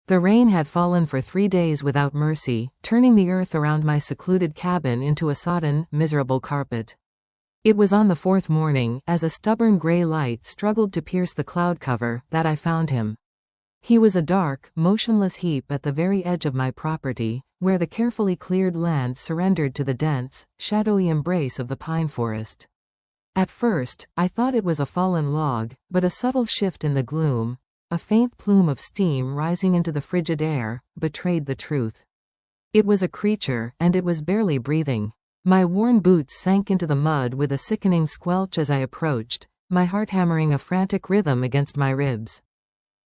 The rain had fallen for 3 days without mercy, turning the earth around my secluded cabin into a sodden, miserable carpet. It was on the 4th morning, as a stubborn gray light struggled to pierce the cloud cover, that I found him. He was a dark, motionless heap at the very edge of my property, where the carefully cleared land surrendered to the dense, shadowy embrace of the pine forest. At first, I thought it was a fallen log, but a subtle shift in the gloom, a faint plume of steam rising into the frigid air, betrayed the truth. It was a creature, and it was barely breathing. My worn boots sank into the mud with a sickening squelch as I approached, my heart hammering a frantic rhythm against my ribs.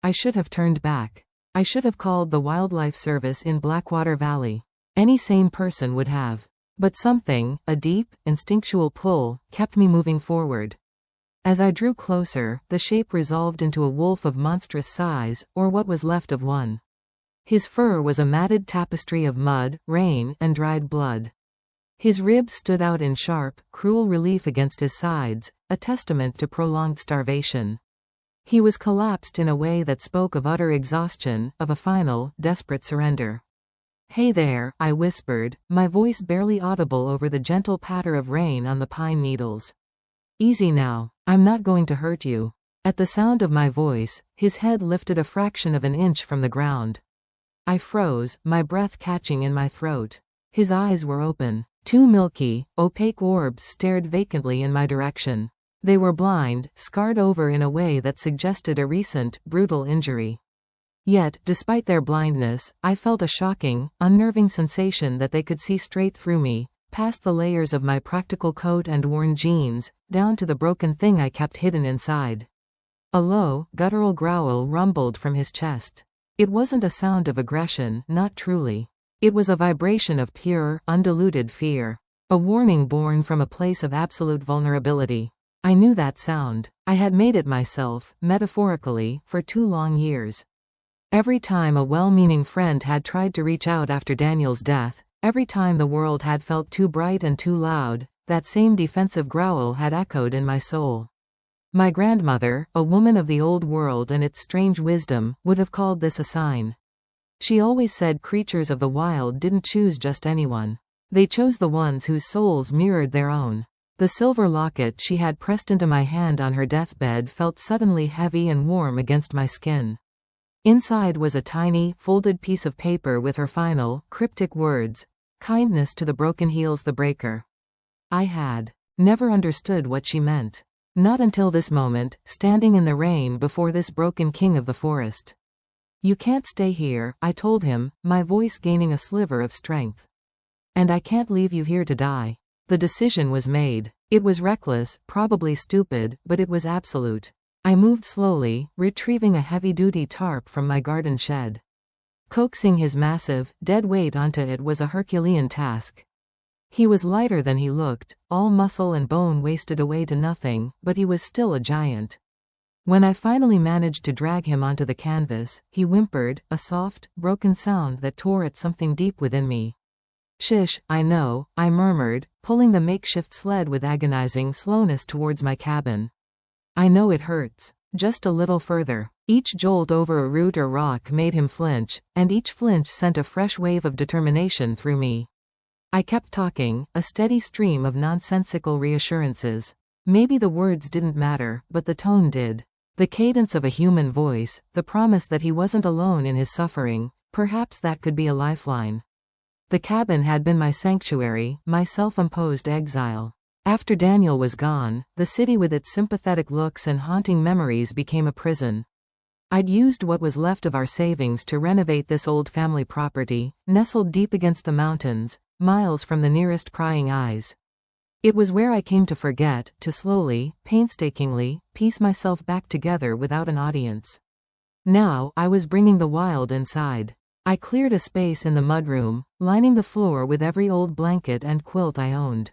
I should have turned back. I should have called the wildlife service in Blackwater Valley. Any sane person would have. But something, a deep, instinctual pull, kept me moving forward. As I drew closer, the shape resolved into a wolf of monstrous size, or what was left of one. His fur was a matted tapestry of mud, rain, and dried blood. His ribs stood out in sharp, cruel relief against his sides, a testament to prolonged starvation. He was collapsed in a way that spoke of utter exhaustion, of a final, desperate surrender. "Hey there," I whispered, my voice barely audible over the gentle patter of rain on the pine needles. "Easy now. I'm not going to hurt you." At the sound of my voice, his head lifted a fraction of an inch from the ground. I froze, my breath catching in my throat. His eyes were open. 2 milky, opaque orbs stared vacantly in my direction. They were blind, scarred over in a way that suggested a recent, brutal injury. Yet, despite their blindness, I felt a shocking, unnerving sensation that they could see straight through me, past the layers of my practical coat and worn jeans, down to the broken thing I kept hidden inside. A low, guttural growl rumbled from his chest. It wasn't a sound of aggression, not truly. It was a vibration of pure, undiluted fear. A warning born from a place of absolute vulnerability. I knew that sound. I had made it myself, metaphorically, for 2 long years. Every time a well-meaning friend had tried to reach out after Daniel's death, every time the world had felt too bright and too loud, that same defensive growl had echoed in my soul. My grandmother, a woman of the old world and its strange wisdom, would have called this a sign. She always said creatures of the wild didn't choose just anyone. They chose the ones whose souls mirrored their own. The silver locket she had pressed into my hand on her deathbed felt suddenly heavy and warm against my skin. Inside was a tiny, folded piece of paper with her final, cryptic words, "Kindness to the broken heals the breaker." I had never understood what she meant. Not until this moment, standing in the rain before this broken king of the forest. "You can't stay here," I told him, my voice gaining a sliver of strength. "And I can't leave you here to die." The decision was made. It was reckless, probably stupid, but it was absolute. I moved slowly, retrieving a heavy-duty tarp from my garden shed. Coaxing his massive, dead weight onto it was a Herculean task. He was lighter than he looked, all muscle and bone wasted away to nothing, but he was still a giant. When I finally managed to drag him onto the canvas, he whimpered, a soft, broken sound that tore at something deep within me. "Shish, I know," I murmured, pulling the makeshift sled with agonizing slowness towards my cabin. "I know it hurts. Just a little further." Each jolt over a root or rock made him flinch, and each flinch sent a fresh wave of determination through me. I kept talking, a steady stream of nonsensical reassurances. Maybe the words didn't matter, but the tone did. The cadence of a human voice, the promise that he wasn't alone in his suffering, perhaps that could be a lifeline. The cabin had been my sanctuary, my self-imposed exile. After Daniel was gone, the city with its sympathetic looks and haunting memories became a prison. I'd used what was left of our savings to renovate this old family property, nestled deep against the mountains, miles from the nearest prying eyes. It was where I came to forget, to slowly, painstakingly, piece myself back together without an audience. Now, I was bringing the wild inside. I cleared a space in the mudroom, lining the floor with every old blanket and quilt I owned.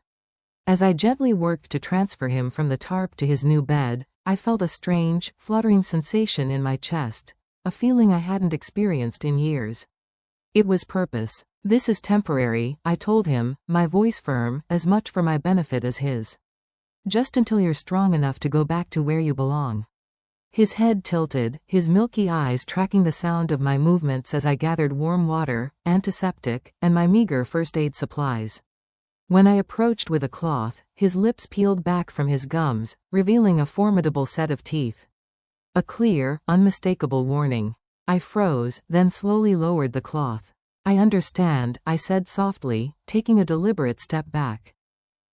As I gently worked to transfer him from the tarp to his new bed, I felt a strange, fluttering sensation in my chest, a feeling I hadn't experienced in years. It was purpose. "This is temporary," I told him, my voice firm, as much for my benefit as his. "Just until you're strong enough to go back to where you belong." His head tilted, his milky eyes tracking the sound of my movements as I gathered warm water, antiseptic, and my meager first aid supplies. When I approached with a cloth, his lips peeled back from his gums, revealing a formidable set of teeth. A clear, unmistakable warning. I froze, then slowly lowered the cloth. "I understand," I said softly, taking a deliberate step back.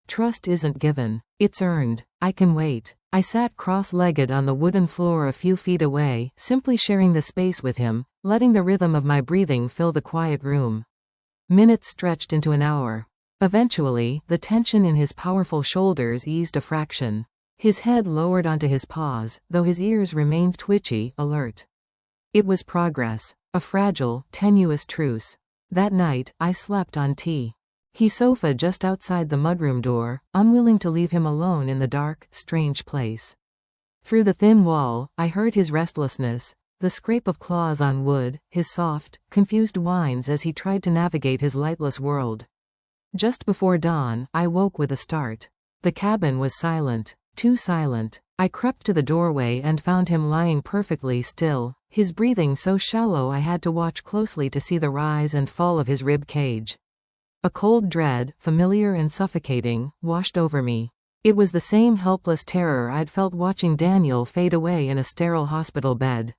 "Trust isn't given. It's earned. I can wait." I sat cross-legged on the wooden floor a few feet away, simply sharing the space with him, letting the rhythm of my breathing fill the quiet room. Minutes stretched into an hour. Eventually, the tension in his powerful shoulders eased a fraction. His head lowered onto his paws, though his ears remained twitchy, alert. It was progress. A fragile, tenuous truce. That night, I slept on his sofa just outside the mudroom door, unwilling to leave him alone in the dark, strange place. Through the thin wall, I heard his restlessness, the scrape of claws on wood, his soft, confused whines as he tried to navigate his lightless world. Just before dawn, I woke with a start. The cabin was silent. Too silent. I crept to the doorway and found him lying perfectly still, his breathing so shallow I had to watch closely to see the rise and fall of his rib cage. A cold dread, familiar and suffocating, washed over me. It was the same helpless terror I'd felt watching Daniel fade away in a sterile hospital bed.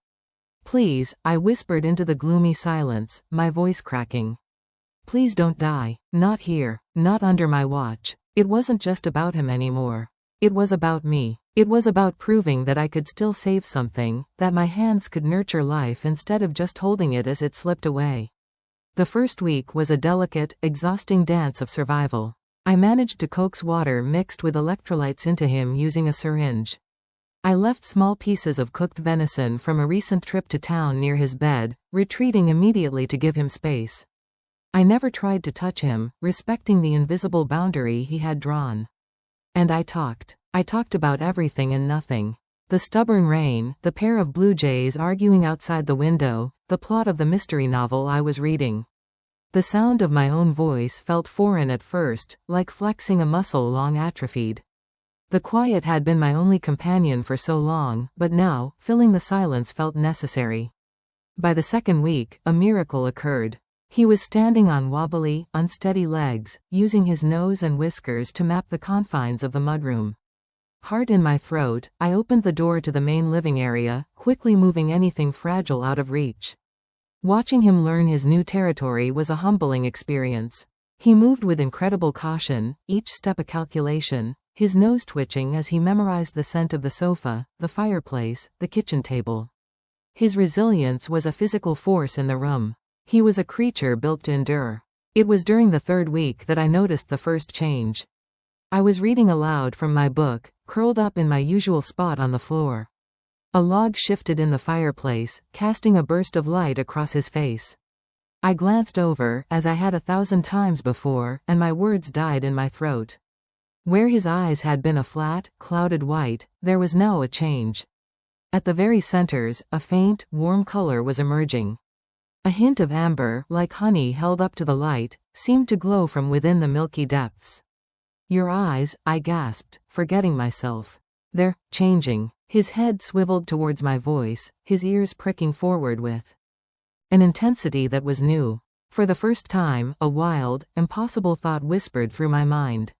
"Please," I whispered into the gloomy silence, my voice cracking. "Please don't die. Not here. Not under my watch." It wasn't just about him anymore. It was about me. It was about proving that I could still save something, that my hands could nurture life instead of just holding it as it slipped away. The first week was a delicate, exhausting dance of survival. I managed to coax water mixed with electrolytes into him using a syringe. I left small pieces of cooked venison from a recent trip to town near his bed, retreating immediately to give him space. I never tried to touch him, respecting the invisible boundary he had drawn. And I talked. I talked about everything and nothing. The stubborn rain, the pair of blue jays arguing outside the window, the plot of the mystery novel I was reading. The sound of my own voice felt foreign at first, like flexing a muscle long atrophied. The quiet had been my only companion for so long, but now, filling the silence felt necessary. By the second week, a miracle occurred. He was standing on wobbly, unsteady legs, using his nose and whiskers to map the confines of the mudroom. Heart in my throat, I opened the door to the main living area, quickly moving anything fragile out of reach. Watching him learn his new territory was a humbling experience. He moved with incredible caution, each step a calculation, his nose twitching as he memorized the scent of the sofa, the fireplace, the kitchen table. His resilience was a physical force in the room. He was a creature built to endure. It was during the third week that I noticed the first change. I was reading aloud from my book, curled up in my usual spot on the floor. A log shifted in the fireplace, casting a burst of light across his face. I glanced over, as I had 1,000 times before, and my words died in my throat. Where his eyes had been a flat, clouded white, there was now a change. At the very centers, a faint, warm color was emerging. A hint of amber, like honey held up to the light, seemed to glow from within the milky depths. "Your eyes," I gasped, forgetting myself. "They're changing." His head swiveled towards my voice, his ears pricking forward with an intensity that was new. For the first time, a wild, impossible thought whispered through my mind.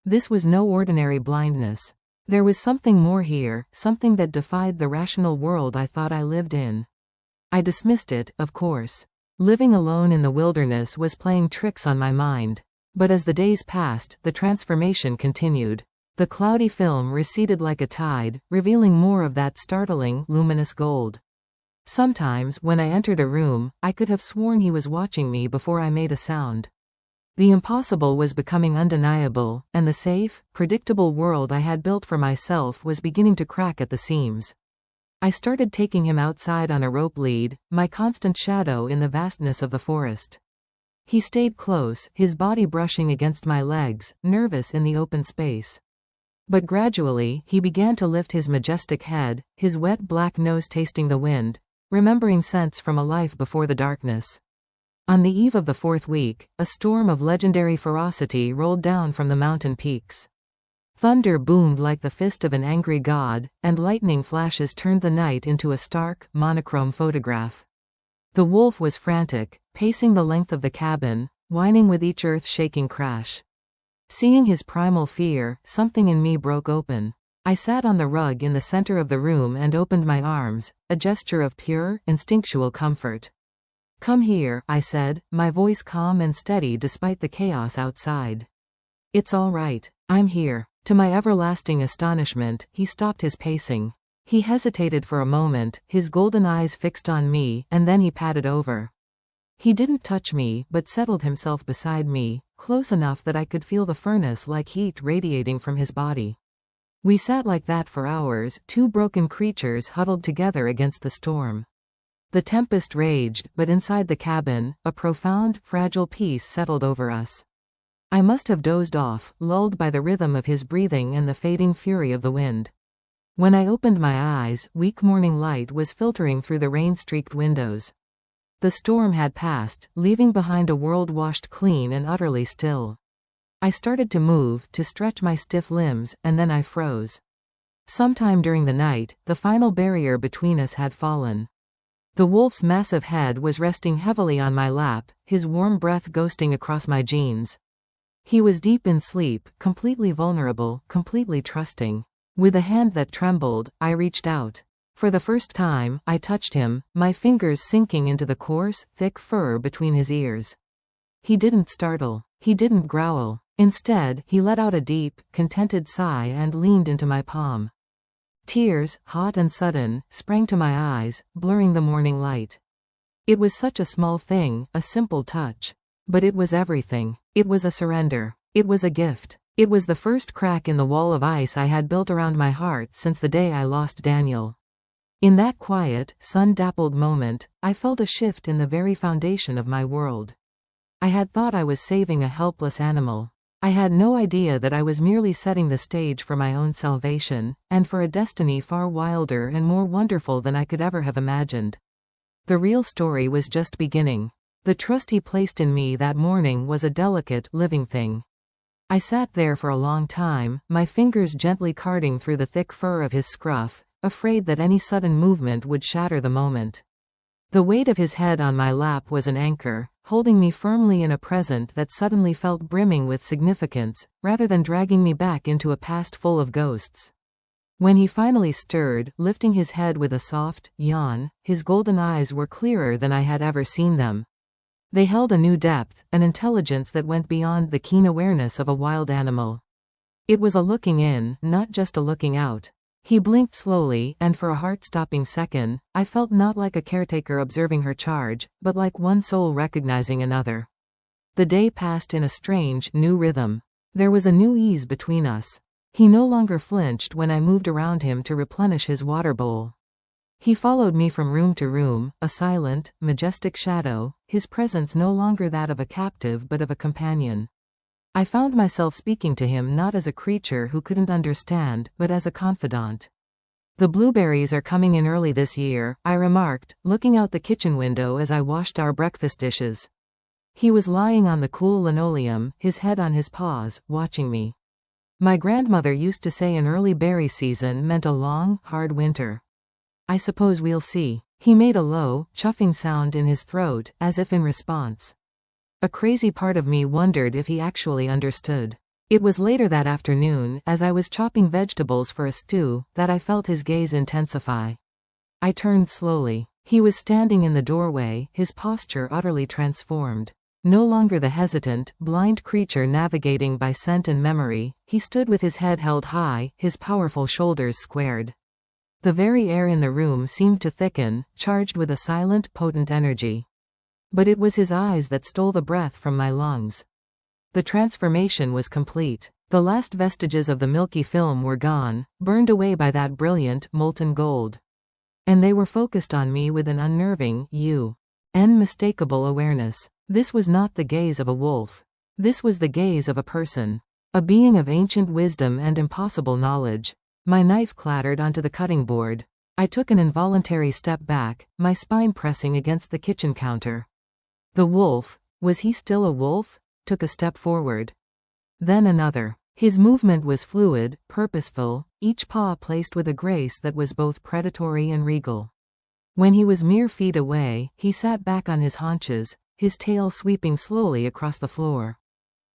This was no ordinary blindness. There was something more here, something that defied the rational world I thought I lived in. I dismissed it, of course. Living alone in the wilderness was playing tricks on my mind. But as the days passed, the transformation continued. The cloudy film receded like a tide, revealing more of that startling, luminous gold. Sometimes, when I entered a room, I could have sworn he was watching me before I made a sound. The impossible was becoming undeniable, and the safe, predictable world I had built for myself was beginning to crack at the seams. I started taking him outside on a rope lead, my constant shadow in the vastness of the forest. He stayed close, his body brushing against my legs, nervous in the open space. But gradually, he began to lift his majestic head, his wet black nose tasting the wind, remembering scents from a life before the darkness. On the eve of the fourth week, a storm of legendary ferocity rolled down from the mountain peaks. Thunder boomed like the fist of an angry god, and lightning flashes turned the night into a stark, monochrome photograph. The wolf was frantic, pacing the length of the cabin, whining with each earth-shaking crash. Seeing his primal fear, something in me broke open. I sat on the rug in the center of the room and opened my arms, a gesture of pure, instinctual comfort. "Come here," I said, my voice calm and steady despite the chaos outside. "It's all right. I'm here." To my everlasting astonishment, he stopped his pacing. He hesitated for a moment, his golden eyes fixed on me, and then he padded over. He didn't touch me, but settled himself beside me, close enough that I could feel the furnace-like heat radiating from his body. We sat like that for hours, two broken creatures huddled together against the storm. The tempest raged, but inside the cabin, a profound, fragile peace settled over us. I must have dozed off, lulled by the rhythm of his breathing and the fading fury of the wind. When I opened my eyes, weak morning light was filtering through the rain-streaked windows. The storm had passed, leaving behind a world washed clean and utterly still. I started to move, to stretch my stiff limbs, and then I froze. Sometime during the night, the final barrier between us had fallen. The wolf's massive head was resting heavily on my lap, his warm breath ghosting across my jeans. He was deep in sleep, completely vulnerable, completely trusting. With a hand that trembled, I reached out. For the first time, I touched him, my fingers sinking into the coarse, thick fur between his ears. He didn't startle. He didn't growl. Instead, he let out a deep, contented sigh and leaned into my palm. Tears, hot and sudden, sprang to my eyes, blurring the morning light. It was such a small thing, a simple touch. But it was everything. It was a surrender. It was a gift. It was the first crack in the wall of ice I had built around my heart since the day I lost Daniel. In that quiet, sun-dappled moment, I felt a shift in the very foundation of my world. I had thought I was saving a helpless animal. I had no idea that I was merely setting the stage for my own salvation, and for a destiny far wilder and more wonderful than I could ever have imagined. The real story was just beginning. The trust he placed in me that morning was a delicate, living thing. I sat there for a long time, my fingers gently carding through the thick fur of his scruff, afraid that any sudden movement would shatter the moment. The weight of his head on my lap was an anchor, holding me firmly in a present that suddenly felt brimming with significance, rather than dragging me back into a past full of ghosts. When he finally stirred, lifting his head with a soft yawn, his golden eyes were clearer than I had ever seen them. They held a new depth, an intelligence that went beyond the keen awareness of a wild animal. It was a looking in, not just a looking out. He blinked slowly, and for a heart-stopping second, I felt not like a caretaker observing her charge, but like one soul recognizing another. The day passed in a strange, new rhythm. There was a new ease between us. He no longer flinched when I moved around him to replenish his water bowl. He followed me from room to room, a silent, majestic shadow, his presence no longer that of a captive but of a companion. I found myself speaking to him not as a creature who couldn't understand, but as a confidant. "The blueberries are coming in early this year," I remarked, looking out the kitchen window as I washed our breakfast dishes. He was lying on the cool linoleum, his head on his paws, watching me. My grandmother used to say an early berry season meant a long, hard winter. "I suppose we'll see." He made a low, chuffing sound in his throat, as if in response. A crazy part of me wondered if he actually understood. It was later that afternoon, as I was chopping vegetables for a stew, that I felt his gaze intensify. I turned slowly. He was standing in the doorway, his posture utterly transformed. No longer the hesitant, blind creature navigating by scent and memory, he stood with his head held high, his powerful shoulders squared. The very air in the room seemed to thicken, charged with a silent, potent energy. But it was his eyes that stole the breath from my lungs. The transformation was complete. The last vestiges of the milky film were gone, burned away by that brilliant, molten gold. And they were focused on me with an unnerving, unmistakable awareness. This was not the gaze of a wolf. This was the gaze of a person. A being of ancient wisdom and impossible knowledge. My knife clattered onto the cutting board. I took an involuntary step back, my spine pressing against the kitchen counter. The wolf, was he still a wolf? Took a step forward. Then another. His movement was fluid, purposeful, each paw placed with a grace that was both predatory and regal. When he was mere feet away, he sat back on his haunches, his tail sweeping slowly across the floor.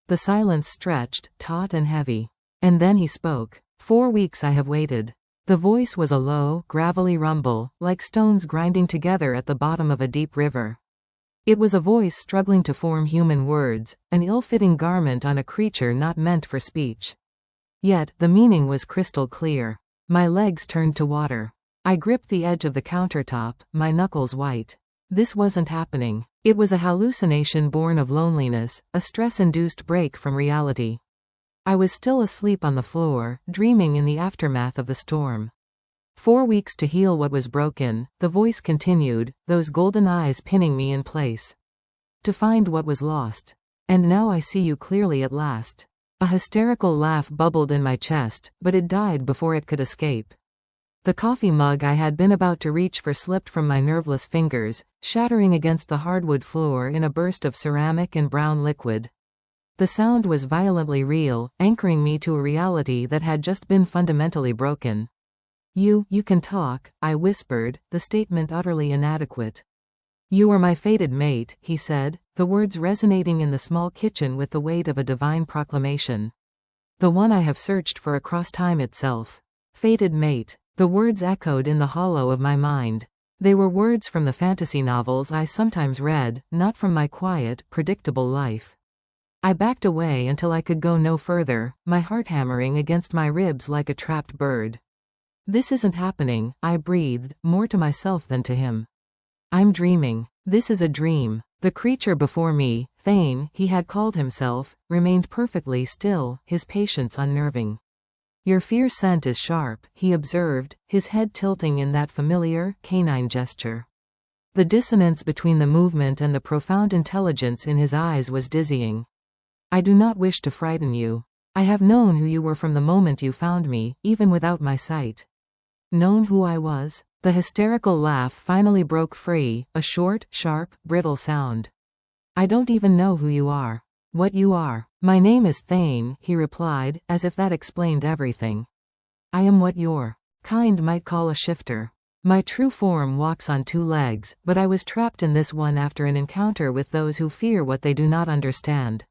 The silence stretched, taut and heavy. And then he spoke. 4 weeks I have waited. The voice was a low, gravelly rumble, like stones grinding together at the bottom of a deep river. It was a voice struggling to form human words, an ill-fitting garment on a creature not meant for speech. Yet, the meaning was crystal clear. My legs turned to water. I gripped the edge of the countertop, my knuckles white. This wasn't happening. It was a hallucination born of loneliness, a stress-induced break from reality. I was still asleep on the floor, dreaming in the aftermath of the storm. 4 weeks to heal what was broken, the voice continued, those golden eyes pinning me in place. To find what was lost. And now I see you clearly at last. A hysterical laugh bubbled in my chest, but it died before it could escape. The coffee mug I had been about to reach for slipped from my nerveless fingers, shattering against the hardwood floor in a burst of ceramic and brown liquid. The sound was violently real, anchoring me to a reality that had just been fundamentally broken. You can talk, I whispered, the statement utterly inadequate. You are my fated mate, he said, the words resonating in the small kitchen with the weight of a divine proclamation. The one I have searched for across time itself. Fated mate. The words echoed in the hollow of my mind. They were words from the fantasy novels I sometimes read, not from my quiet, predictable life. I backed away until I could go no further, my heart hammering against my ribs like a trapped bird. This isn't happening, I breathed, more to myself than to him. I'm dreaming. This is a dream. The creature before me, Thain, he had called himself, remained perfectly still, his patience unnerving. Your fierce scent is sharp, he observed, his head tilting in that familiar, canine gesture. The dissonance between the movement and the profound intelligence in his eyes was dizzying. I do not wish to frighten you. I have known who you were from the moment you found me, even without my sight. Known who I was? The hysterical laugh finally broke free, a short, sharp, brittle sound. I don't even know who you are. What you are. My name is Thain, he replied, as if that explained everything. I am what your kind might call a shifter. My true form walks on 2 legs, but I was trapped in this one after an encounter with those who fear what they do not understand.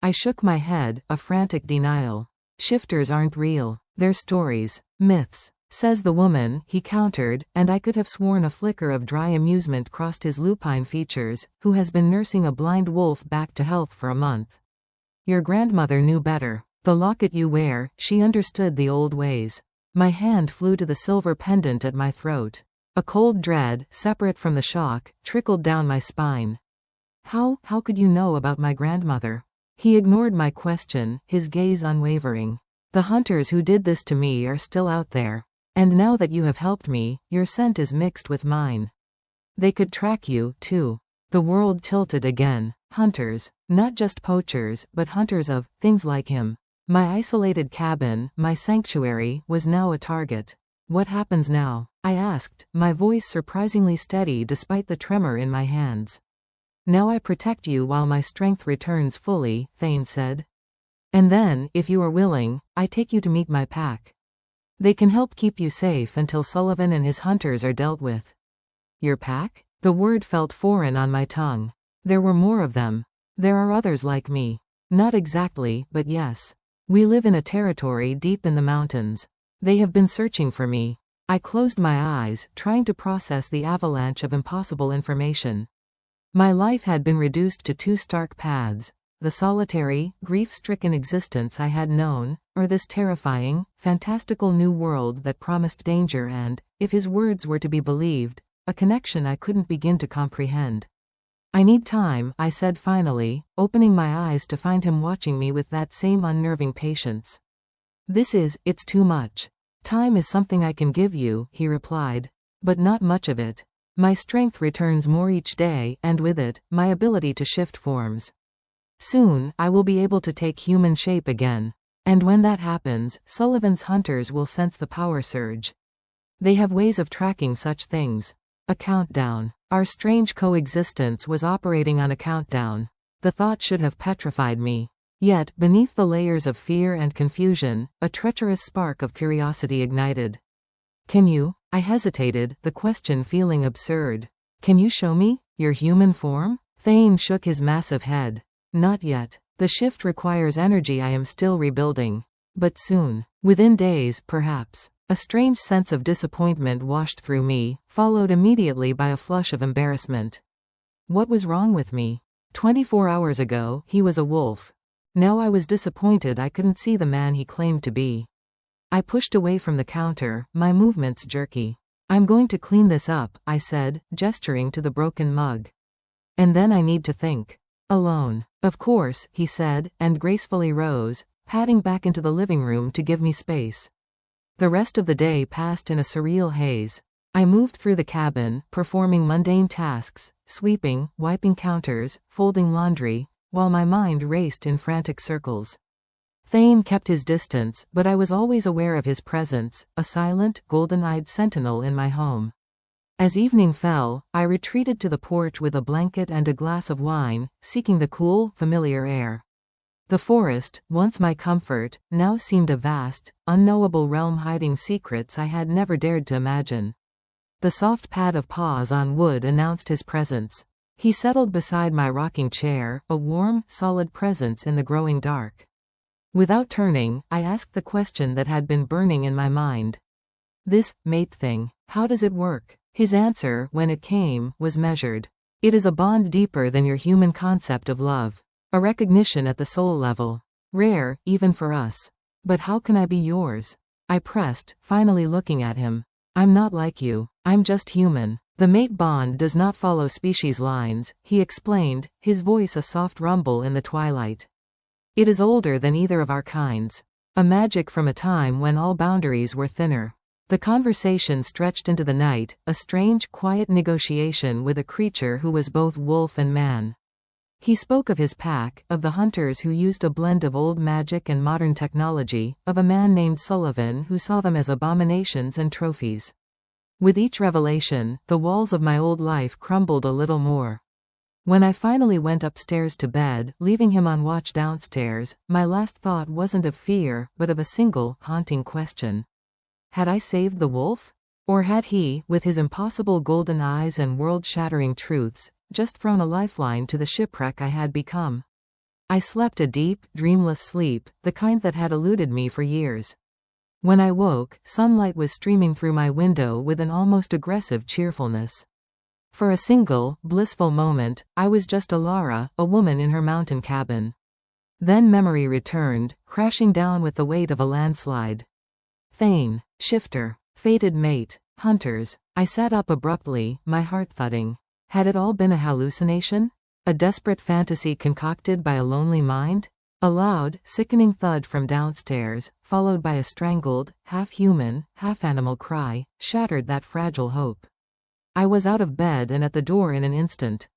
I shook my head, a frantic denial. Shifters aren't real. They're stories. Myths. Says the woman, he countered, and I could have sworn a flicker of dry amusement crossed his lupine features, who has been nursing a blind wolf back to health for a month. Your grandmother knew better. The locket you wear, she understood the old ways. My hand flew to the silver pendant at my throat. A cold dread, separate from the shock, trickled down my spine. How could you know about my grandmother? He ignored my question, his gaze unwavering. The hunters who did this to me are still out there. And now that you have helped me, your scent is mixed with mine. They could track you, too. The world tilted again. Hunters. Not just poachers, but hunters of things like him. My isolated cabin, my sanctuary, was now a target. What happens now? I asked, my voice surprisingly steady despite the tremor in my hands. Now I protect you while my strength returns fully, Thain said. And then, if you are willing, I take you to meet my pack. They can help keep you safe until Sullivan and his hunters are dealt with. Your pack? The word felt foreign on my tongue. There were more of them. There are others like me. Not exactly, but yes. We live in a territory deep in the mountains. They have been searching for me. I closed my eyes, trying to process the avalanche of impossible information. My life had been reduced to 2 stark paths. The solitary, grief-stricken existence I had known, or this terrifying, fantastical new world that promised danger and, if his words were to be believed, a connection I couldn't begin to comprehend. I need time, I said finally, opening my eyes to find him watching me with that same unnerving patience. It's too much. Time is something I can give you, he replied. But not much of it. My strength returns more each day, and with it, my ability to shift forms. Soon, I will be able to take human shape again. And when that happens, Sullivan's hunters will sense the power surge. They have ways of tracking such things. A countdown. Our strange coexistence was operating on a countdown. The thought should have petrified me. Yet, beneath the layers of fear and confusion, a treacherous spark of curiosity ignited. Can you? I hesitated, the question feeling absurd. Can you show me your human form? Thain shook his massive head. Not yet. The shift requires energy I am still rebuilding. But soon. Within days, perhaps. A strange sense of disappointment washed through me, followed immediately by a flush of embarrassment. What was wrong with me? 24 hours ago, he was a wolf. Now I was disappointed I couldn't see the man he claimed to be. I pushed away from the counter, my movements jerky. I'm going to clean this up, I said, gesturing to the broken mug. And then I need to think. Alone. Of course, he said, and gracefully rose, padding back into the living room to give me space. The rest of the day passed in a surreal haze. I moved through the cabin, performing mundane tasks, sweeping, wiping counters, folding laundry, while my mind raced in frantic circles. Thain kept his distance, but I was always aware of his presence, a silent, golden-eyed sentinel in my home. As evening fell, I retreated to the porch with a blanket and a glass of wine, seeking the cool, familiar air. The forest, once my comfort, now seemed a vast, unknowable realm hiding secrets I had never dared to imagine. The soft pad of paws on wood announced his presence. He settled beside my rocking chair, a warm, solid presence in the growing dark. Without turning, I asked the question that had been burning in my mind. This mate thing, how does it work? His answer, when it came, was measured. It is a bond deeper than your human concept of love. A recognition at the soul level. Rare, even for us. But how can I be yours? I pressed, finally looking at him. I'm not like you. I'm just human. The mate bond does not follow species lines, he explained, his voice a soft rumble in the twilight. It is older than either of our kinds. A magic from a time when all boundaries were thinner. The conversation stretched into the night, a strange, quiet negotiation with a creature who was both wolf and man. He spoke of his pack, of the hunters who used a blend of old magic and modern technology, of a man named Sullivan who saw them as abominations and trophies. With each revelation, the walls of my old life crumbled a little more. When I finally went upstairs to bed, leaving him on watch downstairs, my last thought wasn't of fear, but of a single, haunting question. Had I saved the wolf? Or had he, with his impossible golden eyes and world-shattering truths, just thrown a lifeline to the shipwreck I had become? I slept a deep, dreamless sleep, the kind that had eluded me for years. When I woke, sunlight was streaming through my window with an almost aggressive cheerfulness. For a single, blissful moment, I was just Elara, a woman in her mountain cabin. Then memory returned, crashing down with the weight of a landslide. Thain, shifter, fated mate, hunters. I sat up abruptly, my heart thudding. Had it all been a hallucination? A desperate fantasy concocted by a lonely mind? A loud, sickening thud from downstairs, followed by a strangled, half-human, half-animal cry, shattered that fragile hope. I was out of bed and at the door in an instant.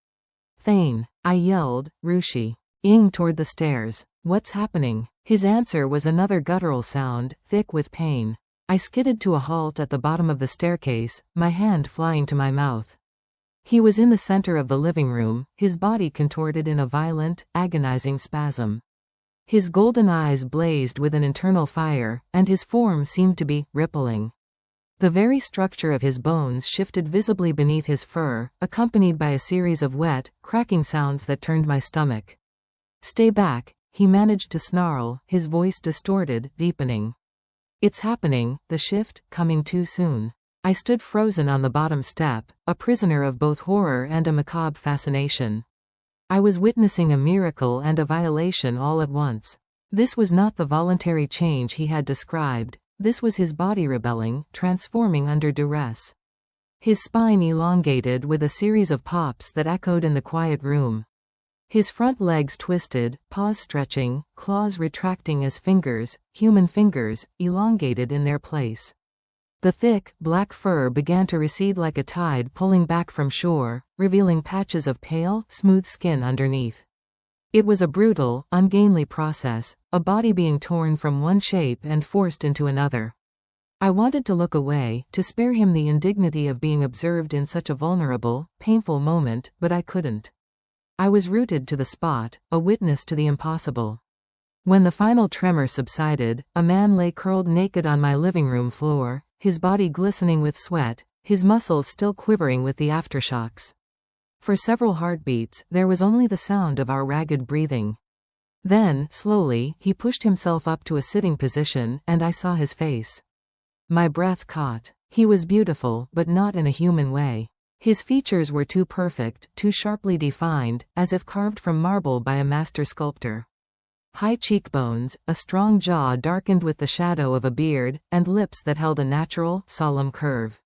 Thain, I yelled, rushing toward the stairs. What's happening? His answer was another guttural sound, thick with pain. I skidded to a halt at the bottom of the staircase, my hand flying to my mouth. He was in the center of the living room, his body contorted in a violent, agonizing spasm. His golden eyes blazed with an internal fire, and his form seemed to be rippling. The very structure of his bones shifted visibly beneath his fur, accompanied by a series of wet, cracking sounds that turned my stomach. Stay back, he managed to snarl, his voice distorted, deepening. It's happening, the shift, coming too soon. I stood frozen on the bottom step, a prisoner of both horror and a macabre fascination. I was witnessing a miracle and a violation all at once. This was not the voluntary change he had described. This was his body rebelling, transforming under duress. His spine elongated with a series of pops that echoed in the quiet room. His front legs twisted, paws stretching, claws retracting as fingers, human fingers, elongated in their place. The thick, black fur began to recede like a tide pulling back from shore, revealing patches of pale, smooth skin underneath. It was a brutal, ungainly process, a body being torn from one shape and forced into another. I wanted to look away, to spare him the indignity of being observed in such a vulnerable, painful moment, but I couldn't. I was rooted to the spot, a witness to the impossible. When the final tremor subsided, a man lay curled naked on my living room floor, his body glistening with sweat, his muscles still quivering with the aftershocks. For several heartbeats, there was only the sound of our ragged breathing. Then, slowly, he pushed himself up to a sitting position, and I saw his face. My breath caught. He was beautiful, but not in a human way. His features were too perfect, too sharply defined, as if carved from marble by a master sculptor. High cheekbones, a strong jaw darkened with the shadow of a beard, and lips that held a natural, solemn curve.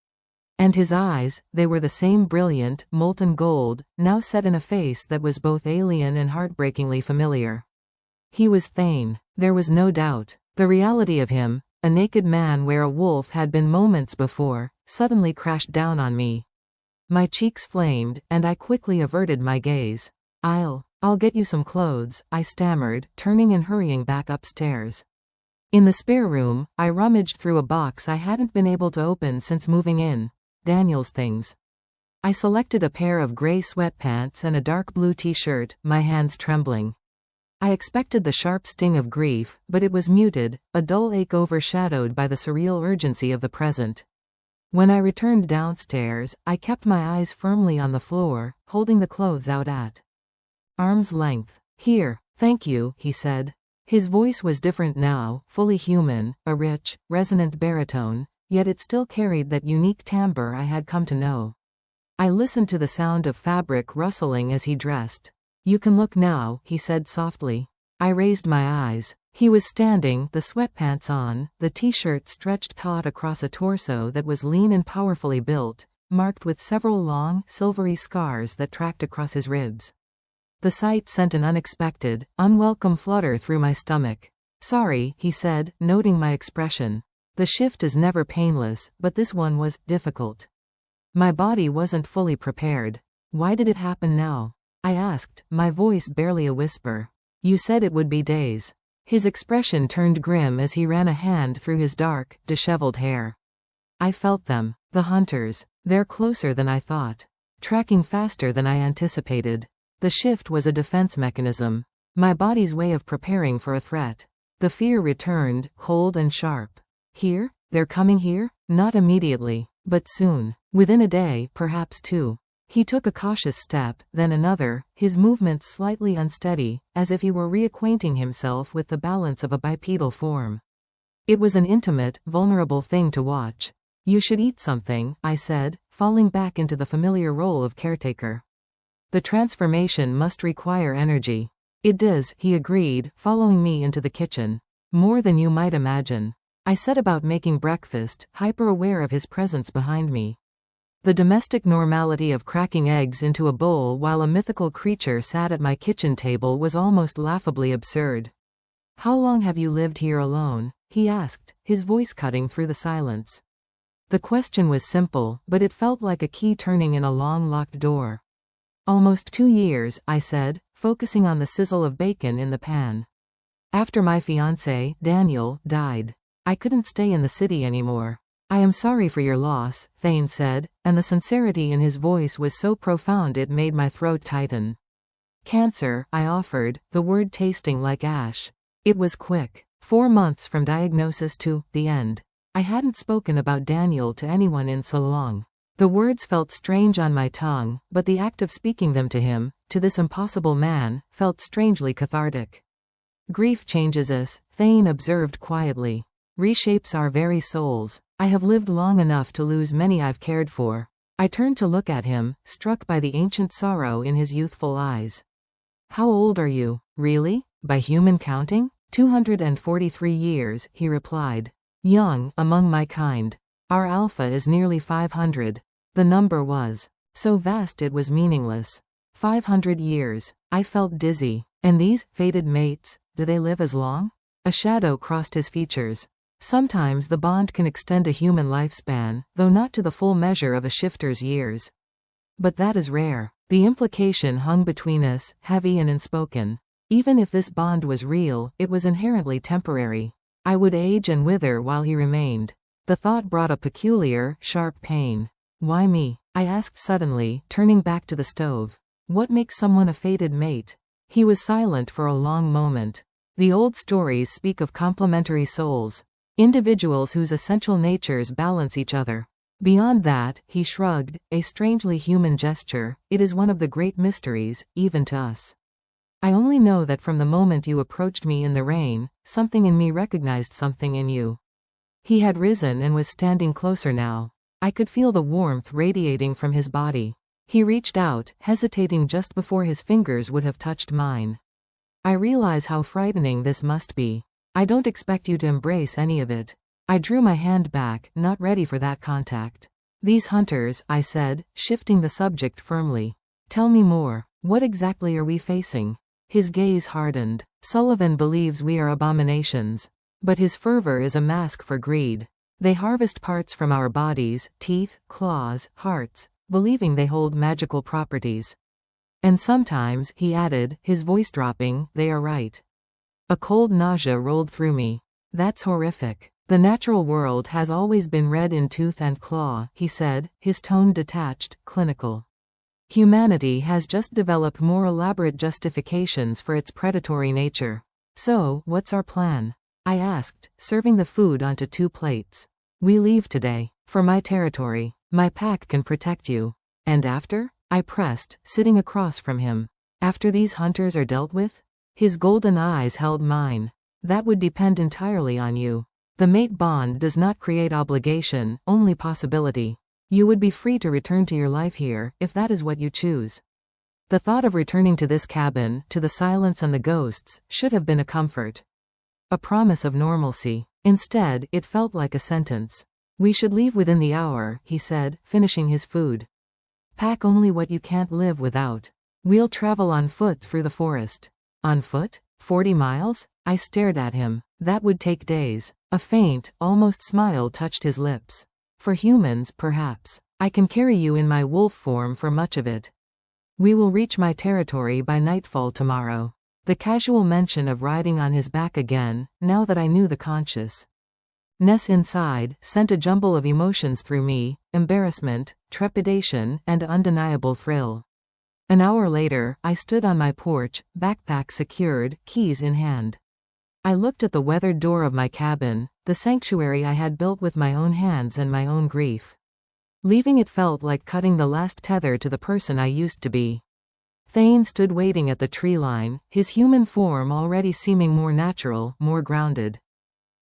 And his eyes, they were the same brilliant, molten gold, now set in a face that was both alien and heartbreakingly familiar. He was Thain. There was no doubt. The reality of him, a naked man where a wolf had been moments before, suddenly crashed down on me. My cheeks flamed, and I quickly averted my gaze. I'll get you some clothes, I stammered, turning and hurrying back upstairs. In the spare room, I rummaged through a box I hadn't been able to open since moving in. Daniel's things. I selected a pair of gray sweatpants and a dark blue t-shirt, my hands trembling. I expected the sharp sting of grief, but it was muted, a dull ache overshadowed by the surreal urgency of the present. When I returned downstairs, I kept my eyes firmly on the floor, holding the clothes out at arm's length. Here, thank you, he said. His voice was different now, fully human, a rich, resonant baritone, yet it still carried that unique timbre I had come to know. I listened to the sound of fabric rustling as he dressed. You can look now, he said softly. I raised my eyes. He was standing, the sweatpants on, the t-shirt stretched taut across a torso that was lean and powerfully built, marked with several long, silvery scars that tracked across his ribs. The sight sent an unexpected, unwelcome flutter through my stomach. Sorry, he said, noting my expression. The shift is never painless, but this one was difficult. My body wasn't fully prepared. Why did it happen now? I asked, my voice barely a whisper. You said it would be days. His expression turned grim as he ran a hand through his dark, disheveled hair. I felt them. The hunters. They're closer than I thought. Tracking faster than I anticipated. The shift was a defense mechanism. My body's way of preparing for a threat. The fear returned, cold and sharp. Here? They're coming here? Not immediately, but soon. Within a day, perhaps two. He took a cautious step, then another, his movements slightly unsteady, as if he were reacquainting himself with the balance of a bipedal form. It was an intimate, vulnerable thing to watch. You should eat something, I said, falling back into the familiar role of caretaker. The transformation must require energy. It does, he agreed, following me into the kitchen. More than you might imagine. I set about making breakfast, hyper-aware of his presence behind me. The domestic normality of cracking eggs into a bowl while a mythical creature sat at my kitchen table was almost laughably absurd. How long have you lived here alone? He asked, his voice cutting through the silence. The question was simple, but it felt like a key turning in a long locked door. Almost 2 years, I said, focusing on the sizzle of bacon in the pan. After my fiancé, Daniel, died. I couldn't stay in the city anymore. I am sorry for your loss, Thain said, and the sincerity in his voice was so profound it made my throat tighten. Cancer, I offered, the word tasting like ash. It was quick. 4 months from diagnosis to the end. I hadn't spoken about Daniel to anyone in so long. The words felt strange on my tongue, but the act of speaking them to him, to this impossible man, felt strangely cathartic. Grief changes us, Thain observed quietly. Reshapes our very souls. I have lived long enough to lose many I've cared for. I turned to look at him, struck by the ancient sorrow in his youthful eyes. How old are you, really? By human counting? 243 years, he replied. Young, among my kind. Our alpha is nearly 500. The number was so vast it was meaningless. 500 years. I felt dizzy. And these fated mates, do they live as long? A shadow crossed his features. Sometimes the bond can extend a human lifespan, though not to the full measure of a shifter's years. But that is rare. The implication hung between us, heavy and unspoken. Even if this bond was real, it was inherently temporary. I would age and wither while he remained. The thought brought a peculiar, sharp pain. Why me? I asked suddenly, turning back to the stove. What makes someone a fated mate? He was silent for a long moment. The old stories speak of complementary souls, individuals whose essential natures balance each other. Beyond that, he shrugged, a strangely human gesture, it is one of the great mysteries, even to us. I only know that from the moment you approached me in the rain, something in me recognized something in you. He had risen and was standing closer now. I could feel the warmth radiating from his body. He reached out, hesitating just before his fingers would have touched mine. I realize how frightening this must be. I don't expect you to embrace any of it. I drew my hand back, not ready for that contact. These hunters, I said, shifting the subject firmly. Tell me more. What exactly are we facing? His gaze hardened. Sullivan believes we are abominations. But his fervor is a mask for greed. They harvest parts from our bodies, teeth, claws, hearts, believing they hold magical properties. And sometimes, he added, his voice dropping, they are right. A cold nausea rolled through me. That's horrific. The natural world has always been red in tooth and claw, he said, his tone detached, clinical. Humanity has just developed more elaborate justifications for its predatory nature. So, what's our plan? I asked, serving the food onto 2 plates. We leave today. For my territory. My pack can protect you. And after? I pressed, sitting across from him. After these hunters are dealt with? His golden eyes held mine. That would depend entirely on you. The mate bond does not create obligation, only possibility. You would be free to return to your life here, if that is what you choose. The thought of returning to this cabin, to the silence and the ghosts, should have been a comfort. A promise of normalcy. Instead, it felt like a sentence. We should leave within the hour, he said, finishing his food. Pack only what you can't live without. We'll travel on foot through the forest. On foot? 40 miles? I stared at him. That would take days. A faint, almost smile touched his lips. For humans, perhaps. I can carry you in my wolf form for much of it. We will reach my territory by nightfall tomorrow. The casual mention of riding on his back again, now that I knew the consciousness inside, sent a jumble of emotions through me, embarrassment, trepidation, and undeniable thrill. An hour later, I stood on my porch, backpack secured, keys in hand. I looked at the weathered door of my cabin, the sanctuary I had built with my own hands and my own grief. Leaving it felt like cutting the last tether to the person I used to be. Thain stood waiting at the tree line, his human form already seeming more natural, more grounded.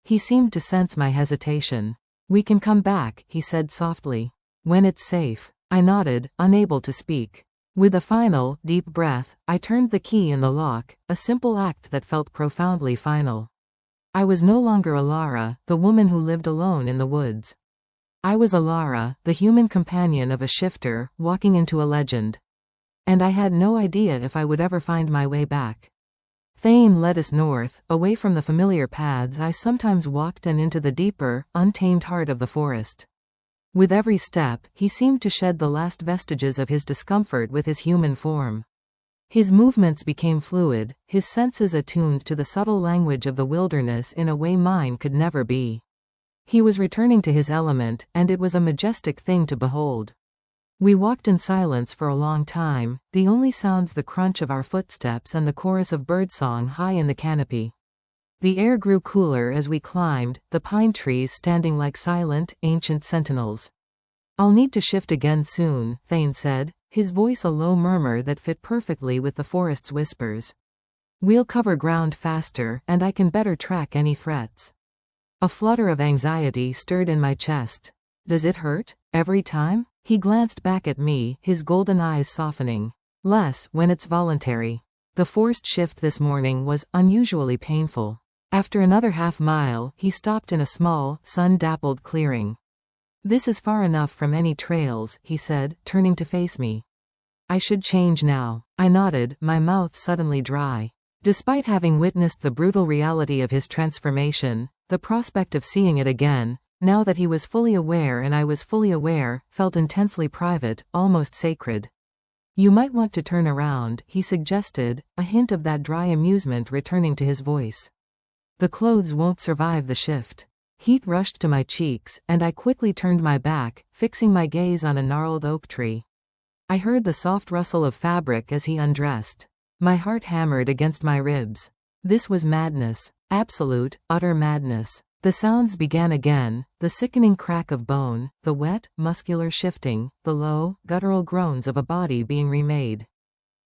He seemed to sense my hesitation. We can come back, he said softly. When it's safe. I nodded, unable to speak. With a final, deep breath, I turned the key in the lock, a simple act that felt profoundly final. I was no longer Elara, the woman who lived alone in the woods. I was Elara, the human companion of a shifter, walking into a legend. And I had no idea if I would ever find my way back. Thain led us north, away from the familiar paths I sometimes walked and into the deeper, untamed heart of the forest. With every step, he seemed to shed the last vestiges of his discomfort with his human form. His movements became fluid, his senses attuned to the subtle language of the wilderness in a way mine could never be. He was returning to his element, and it was a majestic thing to behold. We walked in silence for a long time, the only sounds the crunch of our footsteps and the chorus of birdsong high in the canopy. The air grew cooler as we climbed, the pine trees standing like silent, ancient sentinels. I'll need to shift again soon, Thain said, his voice a low murmur that fit perfectly with the forest's whispers. We'll cover ground faster, and I can better track any threats. A flutter of anxiety stirred in my chest. Does it hurt? Every time? He glanced back at me, his golden eyes softening. Less, when it's voluntary. The forced shift this morning was unusually painful. After another half-mile, he stopped in a small, sun-dappled clearing. This is far enough from any trails, he said, turning to face me. I should change now. I nodded, my mouth suddenly dry. Despite having witnessed the brutal reality of his transformation, the prospect of seeing it again, now that he was fully aware and I was fully aware, felt intensely private, almost sacred. You might want to turn around, he suggested, a hint of that dry amusement returning to his voice. The clothes won't survive the shift. Heat rushed to my cheeks, and I quickly turned my back, fixing my gaze on a gnarled oak tree. I heard the soft rustle of fabric as he undressed. My heart hammered against my ribs. This was madness. Absolute, utter madness. The sounds began again, the sickening crack of bone, the wet, muscular shifting, the low, guttural groans of a body being remade.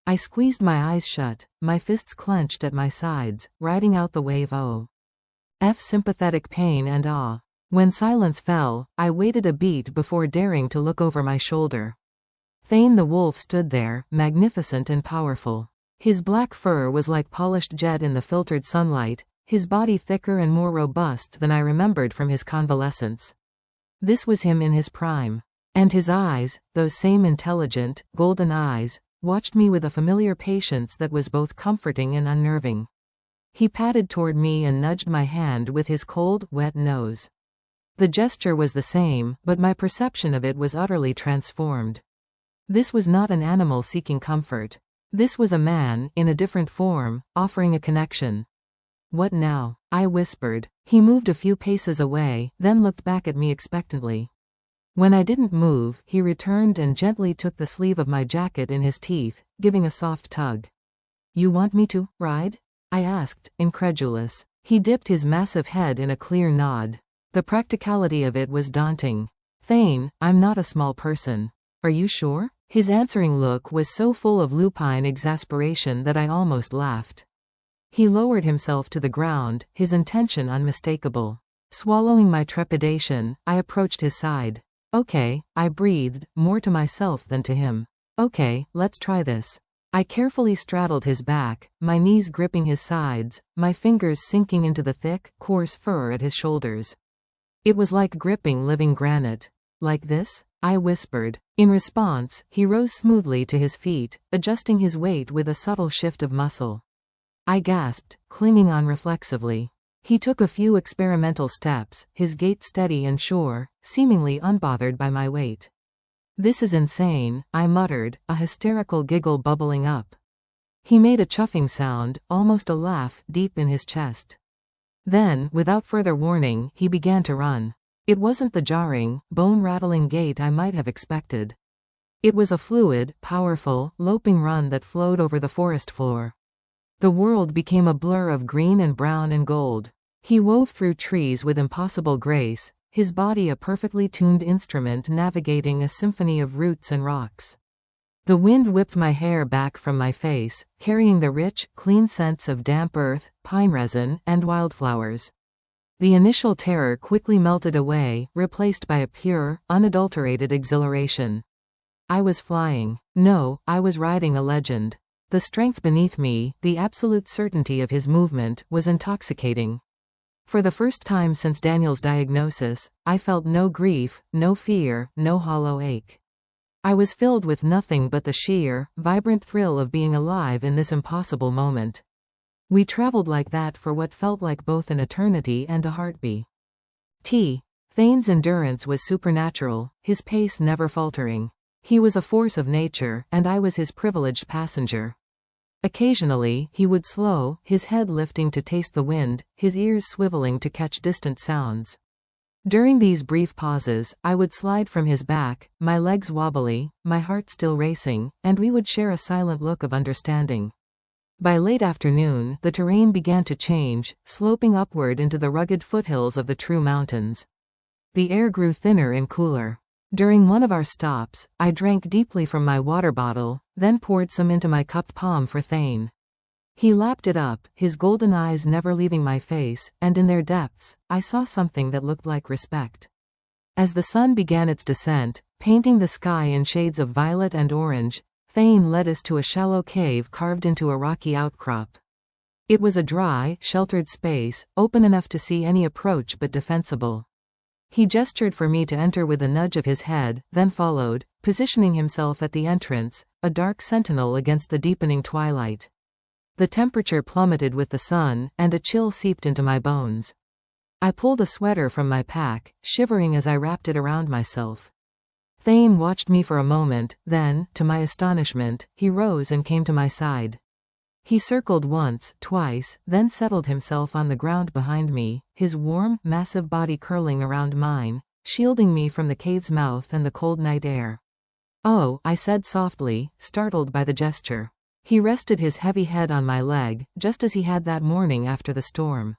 I squeezed my eyes shut, my fists clenched at my sides, riding out the wave of sympathetic pain and awe. When silence fell, I waited a beat before daring to look over my shoulder. Thain the wolf stood there, magnificent and powerful. His black fur was like polished jet in the filtered sunlight, his body thicker and more robust than I remembered from his convalescence. This was him in his prime. And his eyes, those same intelligent, golden eyes, watched me with a familiar patience that was both comforting and unnerving. He padded toward me and nudged my hand with his cold, wet nose. The gesture was the same, but my perception of it was utterly transformed. This was not an animal seeking comfort. This was a man, in a different form, offering a connection. "What now?" I whispered. He moved a few paces away, then looked back at me expectantly. When I didn't move, he returned and gently took the sleeve of my jacket in his teeth, giving a soft tug. "You want me to ride?" I asked, incredulous. He dipped his massive head in a clear nod. The practicality of it was daunting. "Thain, I'm not a small person." "Are you sure?" His answering look was so full of lupine exasperation that I almost laughed. He lowered himself to the ground, his intention unmistakable. Swallowing my trepidation, I approached his side. "Okay," I breathed, more to myself than to him. "Okay, let's try this." I carefully straddled his back, my knees gripping his sides, my fingers sinking into the thick, coarse fur at his shoulders. It was like gripping living granite. "Like this?" I whispered. In response, he rose smoothly to his feet, adjusting his weight with a subtle shift of muscle. I gasped, clinging on reflexively. He took a few experimental steps, his gait steady and sure, seemingly unbothered by my weight. "This is insane," I muttered, a hysterical giggle bubbling up. He made a chuffing sound, almost a laugh, deep in his chest. Then, without further warning, he began to run. It wasn't the jarring, bone-rattling gait I might have expected. It was a fluid, powerful, loping run that flowed over the forest floor. The world became a blur of green and brown and gold. He wove through trees with impossible grace, his body a perfectly tuned instrument navigating a symphony of roots and rocks. The wind whipped my hair back from my face, carrying the rich, clean scents of damp earth, pine resin, and wildflowers. The initial terror quickly melted away, replaced by a pure, unadulterated exhilaration. I was flying. No, I was riding a legend. The strength beneath me, the absolute certainty of his movement, was intoxicating. For the first time since Daniel's diagnosis, I felt no grief, no fear, no hollow ache. I was filled with nothing but the sheer, vibrant thrill of being alive in this impossible moment. We traveled like that for what felt like both an eternity and a heartbeat. Thain's endurance was supernatural, his pace never faltering. He was a force of nature, and I was his privileged passenger. Occasionally, he would slow, his head lifting to taste the wind, his ears swiveling to catch distant sounds. During these brief pauses, I would slide from his back, my legs wobbly, my heart still racing, and we would share a silent look of understanding. By late afternoon, the terrain began to change, sloping upward into the rugged foothills of the true mountains. The air grew thinner and cooler. During one of our stops, I drank deeply from my water bottle, then poured some into my cupped palm for Thain. He lapped it up, his golden eyes never leaving my face, and in their depths, I saw something that looked like respect. As the sun began its descent, painting the sky in shades of violet and orange, Thain led us to a shallow cave carved into a rocky outcrop. It was a dry, sheltered space, open enough to see any approach but defensible. He gestured for me to enter with a nudge of his head, then followed, positioning himself at the entrance, a dark sentinel against the deepening twilight. The temperature plummeted with the sun, and a chill seeped into my bones. I pulled a sweater from my pack, shivering as I wrapped it around myself. Thain watched me for a moment, then, to my astonishment, he rose and came to my side. He circled once, twice, then settled himself on the ground behind me, his warm, massive body curling around mine, shielding me from the cave's mouth and the cold night air. "Oh," I said softly, startled by the gesture. He rested his heavy head on my leg, just as he had that morning after the storm.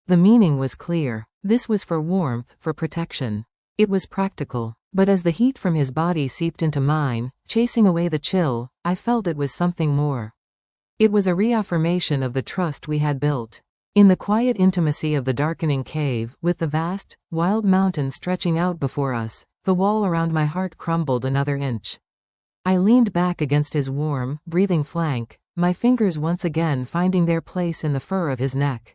The meaning was clear. This was for warmth, for protection. It was practical. But as the heat from his body seeped into mine, chasing away the chill, I felt it was something more. It was a reaffirmation of the trust we had built. In the quiet intimacy of the darkening cave, with the vast, wild mountain stretching out before us, the wall around my heart crumbled another inch. I leaned back against his warm, breathing flank, my fingers once again finding their place in the fur of his neck.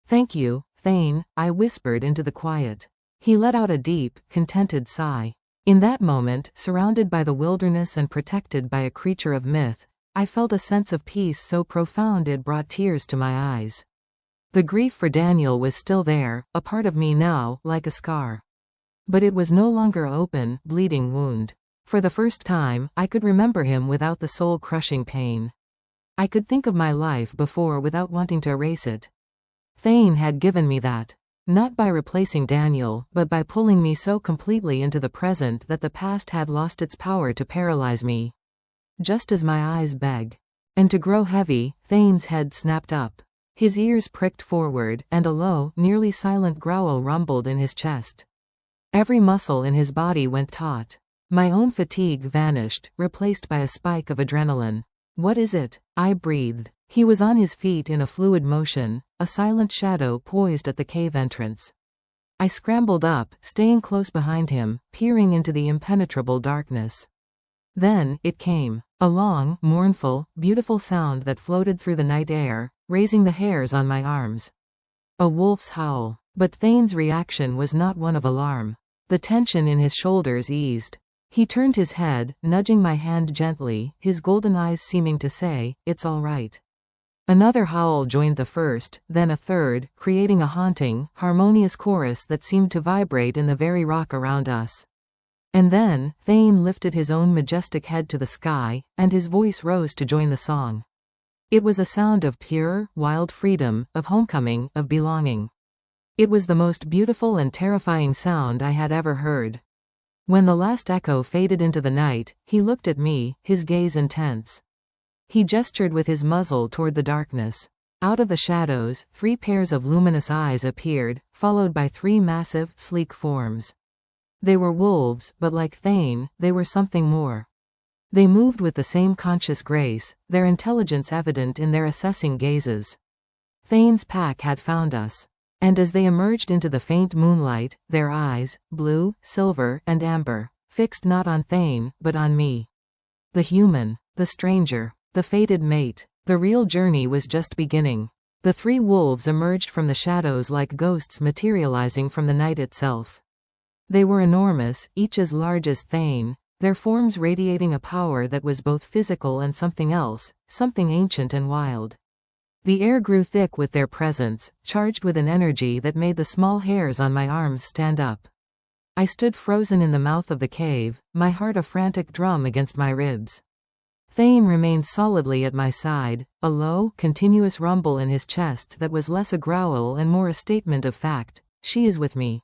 "Thank you, Thain," I whispered into the quiet. He let out a deep, contented sigh. In that moment, surrounded by the wilderness and protected by a creature of myth, I felt a sense of peace so profound it brought tears to my eyes. The grief for Daniel was still there, a part of me now, like a scar. But it was no longer an open, bleeding wound. For the first time, I could remember him without the soul-crushing pain. I could think of my life before without wanting to erase it. Thain had given me that. Not by replacing Daniel, but by pulling me so completely into the present that the past had lost its power to paralyze me. Just as my eyes begged. And to grow heavy, Thain's head snapped up. His ears pricked forward, and a low, nearly silent growl rumbled in his chest. Every muscle in his body went taut. My own fatigue vanished, replaced by a spike of adrenaline. "What is it?" I breathed. He was on his feet in a fluid motion, a silent shadow poised at the cave entrance. I scrambled up, staying close behind him, peering into the impenetrable darkness. Then, it came. A long, mournful, beautiful sound that floated through the night air, raising the hairs on my arms. A wolf's howl. But Thain's reaction was not one of alarm. The tension in his shoulders eased. He turned his head, nudging my hand gently, his golden eyes seeming to say, "It's all right." Another howl joined the first, then a third, creating a haunting, harmonious chorus that seemed to vibrate in the very rock around us. And then, Thain lifted his own majestic head to the sky, and his voice rose to join the song. It was a sound of pure, wild freedom, of homecoming, of belonging. It was the most beautiful and terrifying sound I had ever heard. When the last echo faded into the night, he looked at me, his gaze intense. He gestured with his muzzle toward the darkness. Out of the shadows, 3 pairs of luminous eyes appeared, followed by 3 massive, sleek forms. They were wolves, but like Thain, they were something more. They moved with the same conscious grace, their intelligence evident in their assessing gazes. Thain's pack had found us. And as they emerged into the faint moonlight, their eyes, blue, silver, and amber, fixed not on Thain, but on me. The human, the stranger, the fated mate, the real journey was just beginning. The 3 wolves emerged from the shadows like ghosts materializing from the night itself. They were enormous, each as large as Thain, their forms radiating a power that was both physical and something else, something ancient and wild. The air grew thick with their presence, charged with an energy that made the small hairs on my arms stand up. I stood frozen in the mouth of the cave, my heart a frantic drum against my ribs. Thain remained solidly at my side, a low, continuous rumble in his chest that was less a growl and more a statement of fact. "She is with me."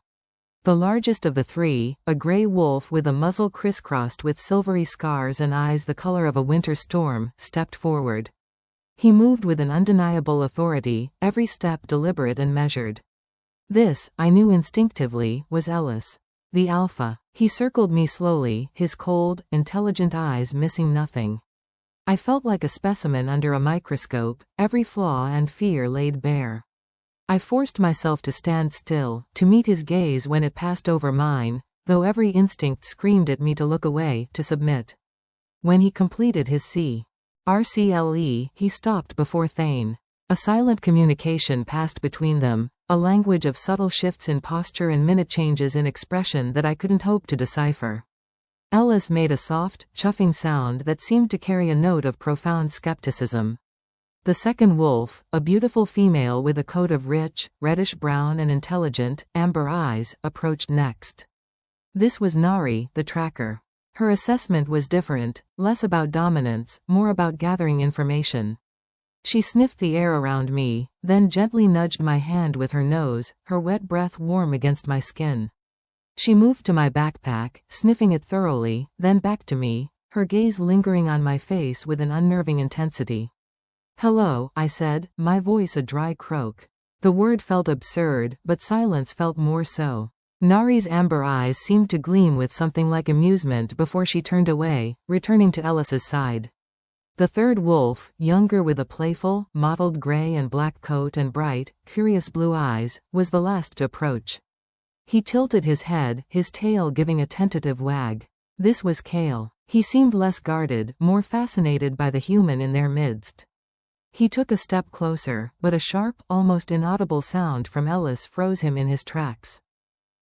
The largest of the 3, a gray wolf with a muzzle crisscrossed with silvery scars and eyes the color of a winter storm, stepped forward. He moved with an undeniable authority, every step deliberate and measured. This, I knew instinctively, was Ellis. The alpha. He circled me slowly, his cold, intelligent eyes missing nothing. I felt like a specimen under a microscope, every flaw and fear laid bare. I forced myself to stand still, to meet his gaze when it passed over mine, though every instinct screamed at me to look away, to submit. When he completed his RCLE, he stopped before Thain. A silent communication passed between them, a language of subtle shifts in posture and minute changes in expression that I couldn't hope to decipher. Ellis made a soft, chuffing sound that seemed to carry a note of profound skepticism. The second wolf, a beautiful female with a coat of rich, reddish-brown and intelligent, amber eyes, approached next. This was Nari, the tracker. Her assessment was different, less about dominance, more about gathering information. She sniffed the air around me, then gently nudged my hand with her nose, her wet breath warm against my skin. She moved to my backpack, sniffing it thoroughly, then back to me, her gaze lingering on my face with an unnerving intensity. "Hello," I said, my voice a dry croak. The word felt absurd, but silence felt more so. Nari's amber eyes seemed to gleam with something like amusement before she turned away, returning to Ellis's side. The third wolf, younger with a playful, mottled gray and black coat and bright, curious blue eyes, was the last to approach. He tilted his head, his tail giving a tentative wag. This was Kale. He seemed less guarded, more fascinated by the human in their midst. He took a step closer, but a sharp, almost inaudible sound from Ellis froze him in his tracks.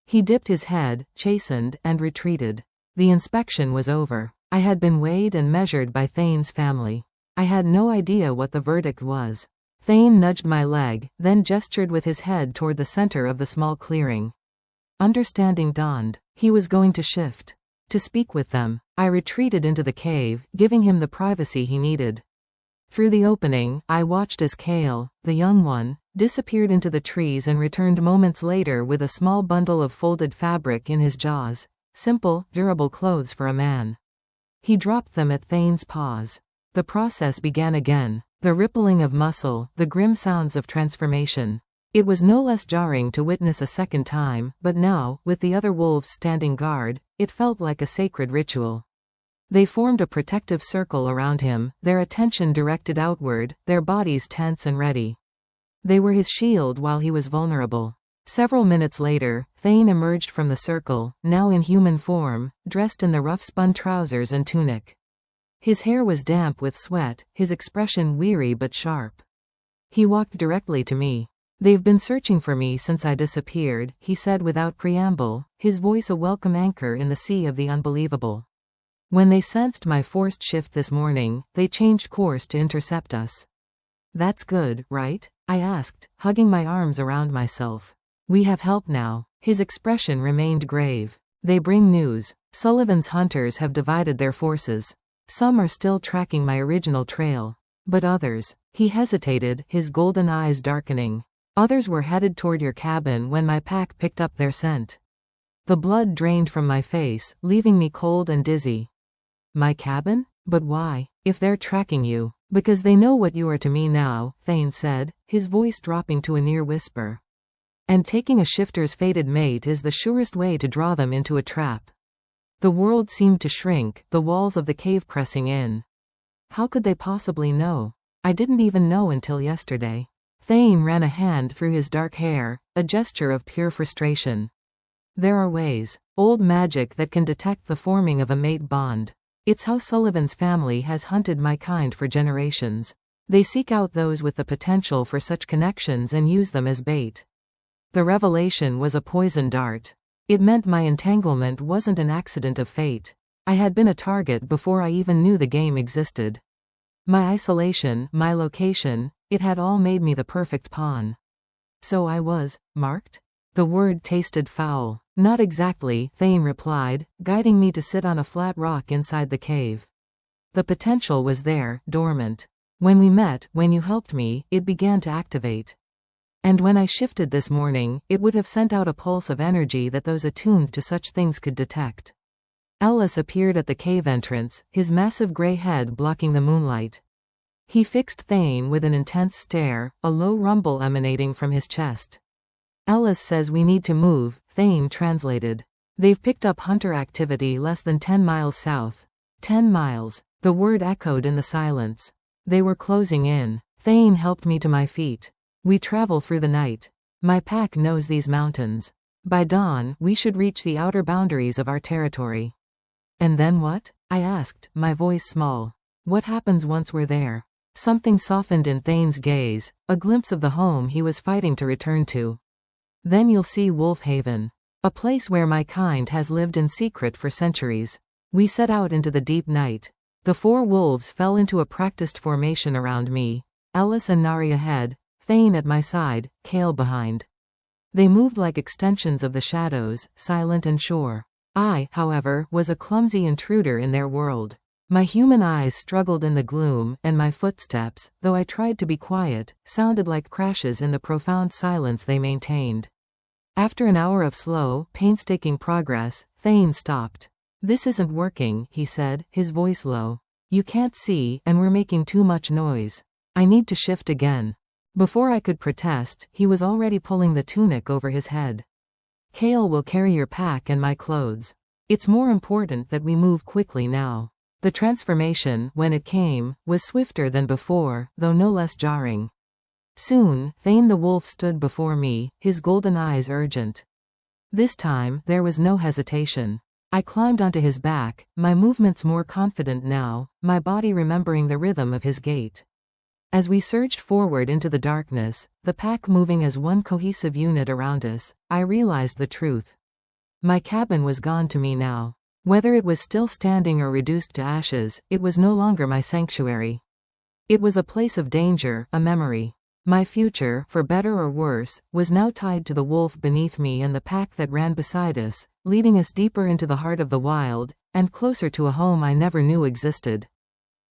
He dipped his head, chastened, and retreated. The inspection was over. I had been weighed and measured by Thain's family. I had no idea what the verdict was. Thain nudged my leg, then gestured with his head toward the center of the small clearing. Understanding dawned. He was going to shift. To speak with them. I retreated into the cave, giving him the privacy he needed. Through the opening, I watched as Kale, the young one, disappeared into the trees and returned moments later with a small bundle of folded fabric in his jaws. Simple, durable clothes for a man. He dropped them at Thain's paws. The process began again. The rippling of muscle, the grim sounds of transformation. It was no less jarring to witness a second time, but now, with the other wolves standing guard, it felt like a sacred ritual. They formed a protective circle around him, their attention directed outward, their bodies tense and ready. They were his shield while he was vulnerable. Several minutes later, Thain emerged from the circle, now in human form, dressed in the rough-spun trousers and tunic. His hair was damp with sweat, his expression weary but sharp. He walked directly to me. "They've been searching for me since I disappeared," he said without preamble, his voice a welcome anchor in the sea of the unbelievable. "When they sensed my forced shift this morning, they changed course to intercept us." "That's good, right?" I asked, hugging my arms around myself. "We have help now." His expression remained grave. "They bring news. Sullivan's hunters have divided their forces. Some are still tracking my original trail. But others." He hesitated, his golden eyes darkening. "Others were headed toward your cabin when my pack picked up their scent." The blood drained from my face, leaving me cold and dizzy. "My cabin? But why? If they're tracking you." "Because they know what you are to me now," Thain said, his voice dropping to a near whisper. "And taking a shifter's fated mate is the surest way to draw them into a trap." The world seemed to shrink, the walls of the cave pressing in. How could they possibly know? I didn't even know until yesterday. Thain ran a hand through his dark hair, a gesture of pure frustration. "There are ways. Old magic that can detect the forming of a mate bond. It's how Sullivan's family has hunted my kind for generations. They seek out those with the potential for such connections and use them as bait." The revelation was a poison dart. It meant my entanglement wasn't an accident of fate. I had been a target before I even knew the game existed. My isolation, my location, it had all made me the perfect pawn. So I was marked? The word tasted foul. "Not exactly," Thain replied, guiding me to sit on a flat rock inside the cave. "The potential was there, dormant. When we met, when you helped me, it began to activate. And when I shifted this morning, it would have sent out a pulse of energy that those attuned to such things could detect." Ellis appeared at the cave entrance, his massive gray head blocking the moonlight. He fixed Thain with an intense stare, a low rumble emanating from his chest. "Ellis says we need to move," Thain translated. "They've picked up hunter activity less than 10 miles south." 10 miles. The word echoed in the silence. They were closing in. Thain helped me to my feet. "We travel through the night. My pack knows these mountains. By dawn, we should reach the outer boundaries of our territory." "And then what?" I asked, my voice small. "What happens once we're there?" Something softened in Thain's gaze, a glimpse of the home he was fighting to return to. "Then you'll see Wolf Haven. A place where my kind has lived in secret for centuries." We set out into the deep night. The 4 wolves fell into a practiced formation around me, Ellis and Nari ahead, Thain at my side, Kale behind. They moved like extensions of the shadows, silent and sure. I, however, was a clumsy intruder in their world. My human eyes struggled in the gloom, and my footsteps, though I tried to be quiet, sounded like crashes in the profound silence they maintained. After an hour of slow, painstaking progress, Thain stopped. "This isn't working," he said, his voice low. "You can't see, and we're making too much noise. I need to shift again." Before I could protest, he was already pulling the tunic over his head. "Kale will carry your pack and my clothes. It's more important that we move quickly now." The transformation, when it came, was swifter than before, though no less jarring. Soon, Thain the wolf stood before me, his golden eyes urgent. This time, there was no hesitation. I climbed onto his back, my movements more confident now, my body remembering the rhythm of his gait. As we surged forward into the darkness, the pack moving as one cohesive unit around us, I realized the truth. My cabin was gone to me now. Whether it was still standing or reduced to ashes, it was no longer my sanctuary. It was a place of danger, a memory. My future, for better or worse, was now tied to the wolf beneath me and the pack that ran beside us, leading us deeper into the heart of the wild, and closer to a home I never knew existed.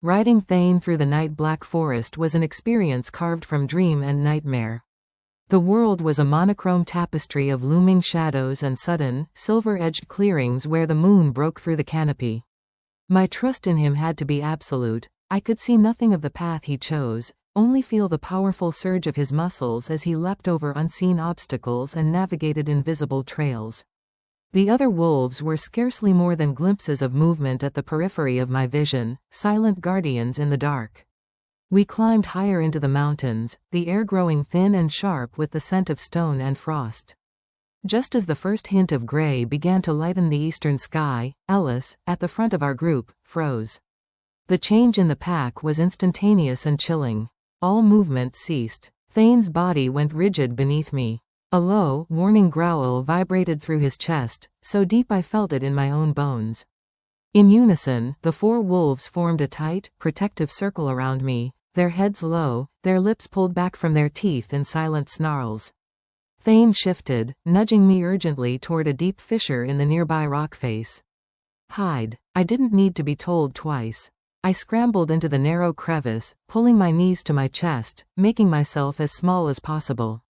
Riding Thain through the night-black forest was an experience carved from dream and nightmare. The world was a monochrome tapestry of looming shadows and sudden, silver-edged clearings where the moon broke through the canopy. My trust in him had to be absolute. I could see nothing of the path he chose, only feel the powerful surge of his muscles as he leapt over unseen obstacles and navigated invisible trails. The other wolves were scarcely more than glimpses of movement at the periphery of my vision, silent guardians in the dark. We climbed higher into the mountains, the air growing thin and sharp with the scent of stone and frost. Just as the first hint of gray began to lighten the eastern sky, Ellis, at the front of our group, froze. The change in the pack was instantaneous and chilling. All movement ceased. Thain's body went rigid beneath me. A low, warning growl vibrated through his chest, so deep I felt it in my own bones. In unison, the four wolves formed a tight, protective circle around me, their heads low, their lips pulled back from their teeth in silent snarls. Thain shifted, nudging me urgently toward a deep fissure in the nearby rock face. "Hide." I didn't need to be told twice. I scrambled into the narrow crevice, pulling my knees to my chest, making myself as small as possible.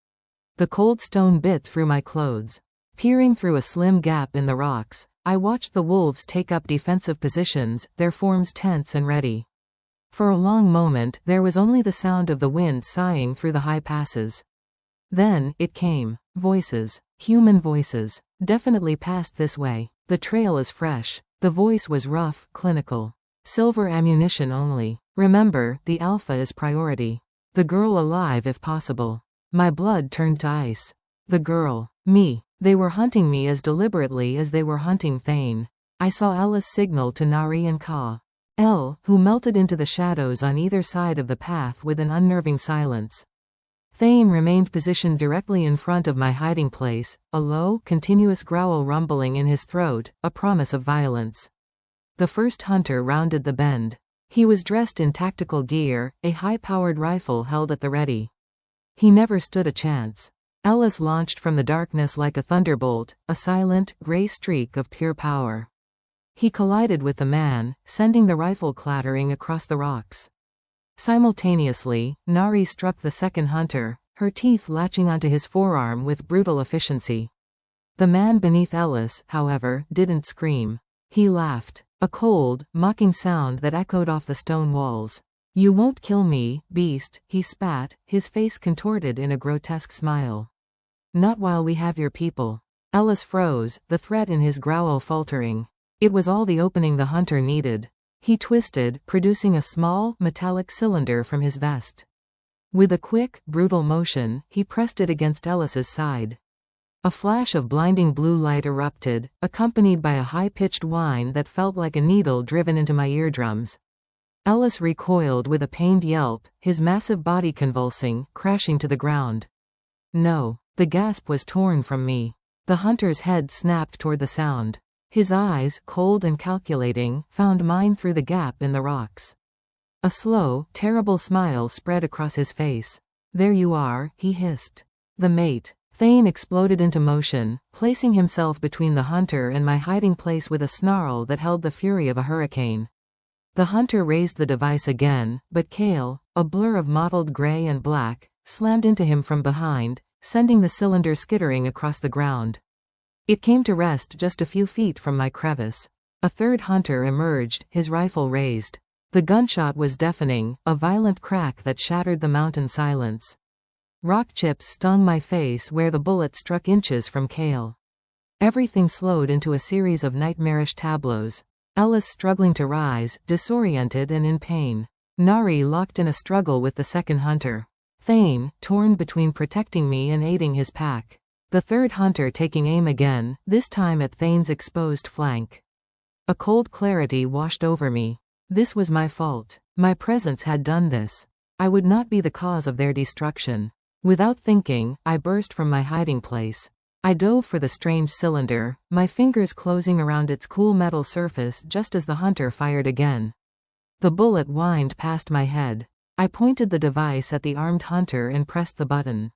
The cold stone bit through my clothes. Peering through a slim gap in the rocks, I watched the wolves take up defensive positions, their forms tense and ready. For a long moment, there was only the sound of the wind sighing through the high passes. Then, it came. Voices. Human voices. "Definitely passed this way. The trail is fresh." The voice was rough, clinical. "Silver ammunition only. Remember, the alpha is priority. The girl alive if possible." My blood turned to ice. The girl. Me. They were hunting me as deliberately as they were hunting Thain. I saw Ella's signal to Nari and Ka. Who melted into the shadows on either side of the path with an unnerving silence. Thain remained positioned directly in front of my hiding place, a low, continuous growl rumbling in his throat, a promise of violence. The first hunter rounded the bend. He was dressed in tactical gear, a high-powered rifle held at the ready. He never stood a chance. Ellis launched from the darkness like a thunderbolt, a silent, gray streak of pure power. He collided with the man, sending the rifle clattering across the rocks. Simultaneously, Nari struck the second hunter, her teeth latching onto his forearm with brutal efficiency. The man beneath Ellis, however, didn't scream. He laughed. A cold, mocking sound that echoed off the stone walls. "You won't kill me, beast," he spat, his face contorted in a grotesque smile. "Not while we have your people." Ellis froze, the threat in his growl faltering. It was all the opening the hunter needed. He twisted, producing a small, metallic cylinder from his vest. With a quick, brutal motion, he pressed it against Ellis's side. A flash of blinding blue light erupted, accompanied by a high-pitched whine that felt like a needle driven into my eardrums. Ellis recoiled with a pained yelp, his massive body convulsing, crashing to the ground. "No." The gasp was torn from me. The hunter's head snapped toward the sound. His eyes, cold and calculating, found mine through the gap in the rocks. A slow, terrible smile spread across his face. "There you are," he hissed. "The mate." Thain exploded into motion, placing himself between the hunter and my hiding place with a snarl that held the fury of a hurricane. The hunter raised the device again, but Kale, a blur of mottled gray and black, slammed into him from behind, sending the cylinder skittering across the ground. It came to rest just a few feet from my crevice. A third hunter emerged, his rifle raised. The gunshot was deafening, a violent crack that shattered the mountain silence. Rock chips stung my face where the bullet struck inches from Kale. Everything slowed into a series of nightmarish tableaus. Ellis struggling to rise, disoriented and in pain. Nari locked in a struggle with the second hunter. Thain, torn between protecting me and aiding his pack. The third hunter taking aim again, this time at Thain's exposed flank. A cold clarity washed over me. This was my fault. My presence had done this. I would not be the cause of their destruction. Without thinking, I burst from my hiding place. I dove for the strange cylinder, my fingers closing around its cool metal surface just as the hunter fired again. The bullet whined past my head. I pointed the device at the armed hunter and pressed the button.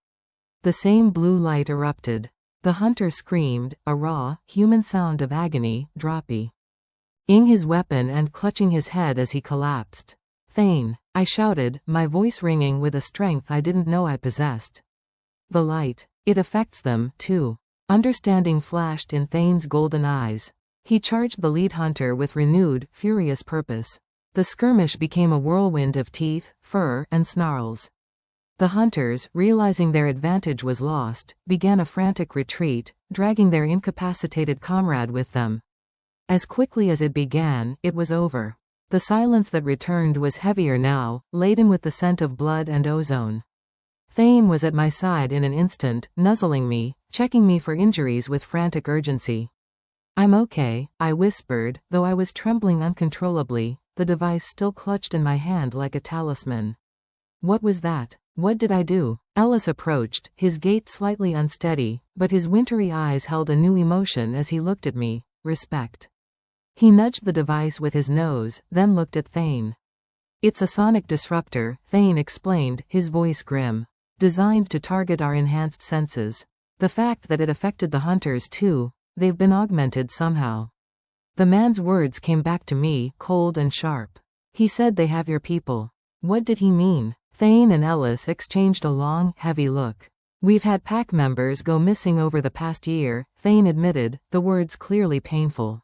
The same blue light erupted. The hunter screamed, a raw, human sound of agony, droppy. Ing his weapon and clutching his head as he collapsed. Thain, I shouted, my voice ringing with a strength I didn't know I possessed. The light. It affects them, too. Understanding flashed in Thain's golden eyes. He charged the lead hunter with renewed, furious purpose. The skirmish became a whirlwind of teeth, fur, and snarls. The hunters, realizing their advantage was lost, began a frantic retreat, dragging their incapacitated comrade with them. As quickly as it began, it was over. The silence that returned was heavier now, laden with the scent of blood and ozone. Thain was at my side in an instant, nuzzling me, checking me for injuries with frantic urgency. I'm okay, I whispered, though I was trembling uncontrollably, the device still clutched in my hand like a talisman. What was that? What did I do? Ellis approached, his gait slightly unsteady, but his wintry eyes held a new emotion as he looked at me, respect. He nudged the device with his nose, then looked at Thain. It's a sonic disruptor, Thain explained, his voice grim. Designed to target our enhanced senses. The fact that it affected the hunters too, they've been augmented somehow. The man's words came back to me, cold and sharp. He said they have your people. What did he mean? Thain and Ellis exchanged a long, heavy look. We've had pack members go missing over the past year, Thain admitted, the words clearly painful.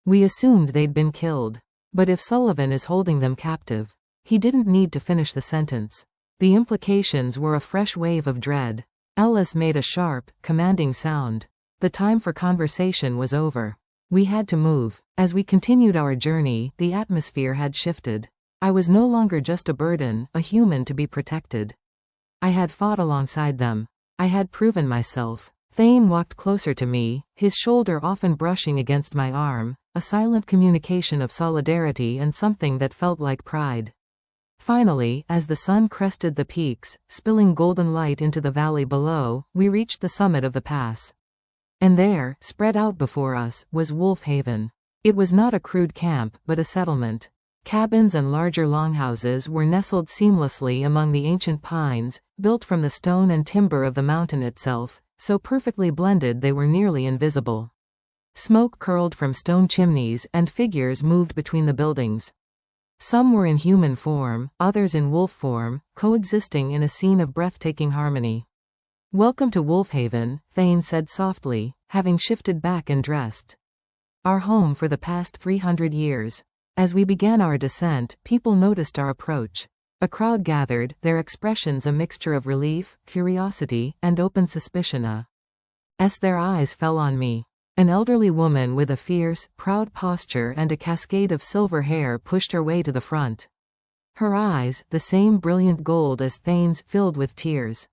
We assumed they'd been killed. But if Sullivan is holding them captive. He didn't need to finish the sentence. The implications were a fresh wave of dread. Ellis made a sharp, commanding sound. The time for conversation was over. We had to move. As we continued our journey, the atmosphere had shifted. I was no longer just a burden, a human to be protected. I had fought alongside them. I had proven myself. Thain walked closer to me, his shoulder often brushing against my arm, a silent communication of solidarity and something that felt like pride. Finally, as the sun crested the peaks, spilling golden light into the valley below, we reached the summit of the pass. And there, spread out before us, was Wolf Haven. It was not a crude camp, but a settlement. Cabins and larger longhouses were nestled seamlessly among the ancient pines, built from the stone and timber of the mountain itself, so perfectly blended they were nearly invisible. Smoke curled from stone chimneys and figures moved between the buildings. Some were in human form, others in wolf form, coexisting in a scene of breathtaking harmony. Welcome to Wolfhaven, Thain said softly, having shifted back and dressed. Our home for the past 300 years. As we began our descent, people noticed our approach. A crowd gathered, their expressions a mixture of relief, curiosity, and open suspicion. As their eyes fell on me. An elderly woman with a fierce, proud posture and a cascade of silver hair pushed her way to the front. Her eyes, the same brilliant gold as Thain's, filled with tears.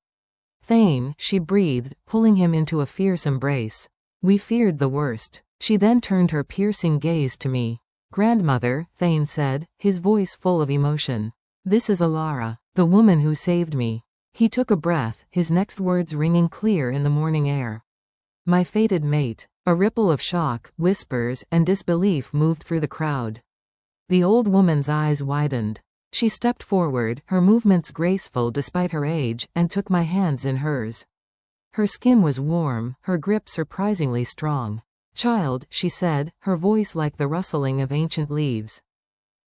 Thain, she breathed, pulling him into a fierce embrace. We feared the worst. She then turned her piercing gaze to me. Grandmother, Thain said, his voice full of emotion. This is Elara, the woman who saved me. He took a breath, his next words ringing clear in the morning air. My fated mate. A ripple of shock, whispers, and disbelief moved through the crowd. The old woman's eyes widened. She stepped forward, her movements graceful despite her age, and took my hands in hers. Her skin was warm, her grip surprisingly strong. Child, she said, her voice like the rustling of ancient leaves.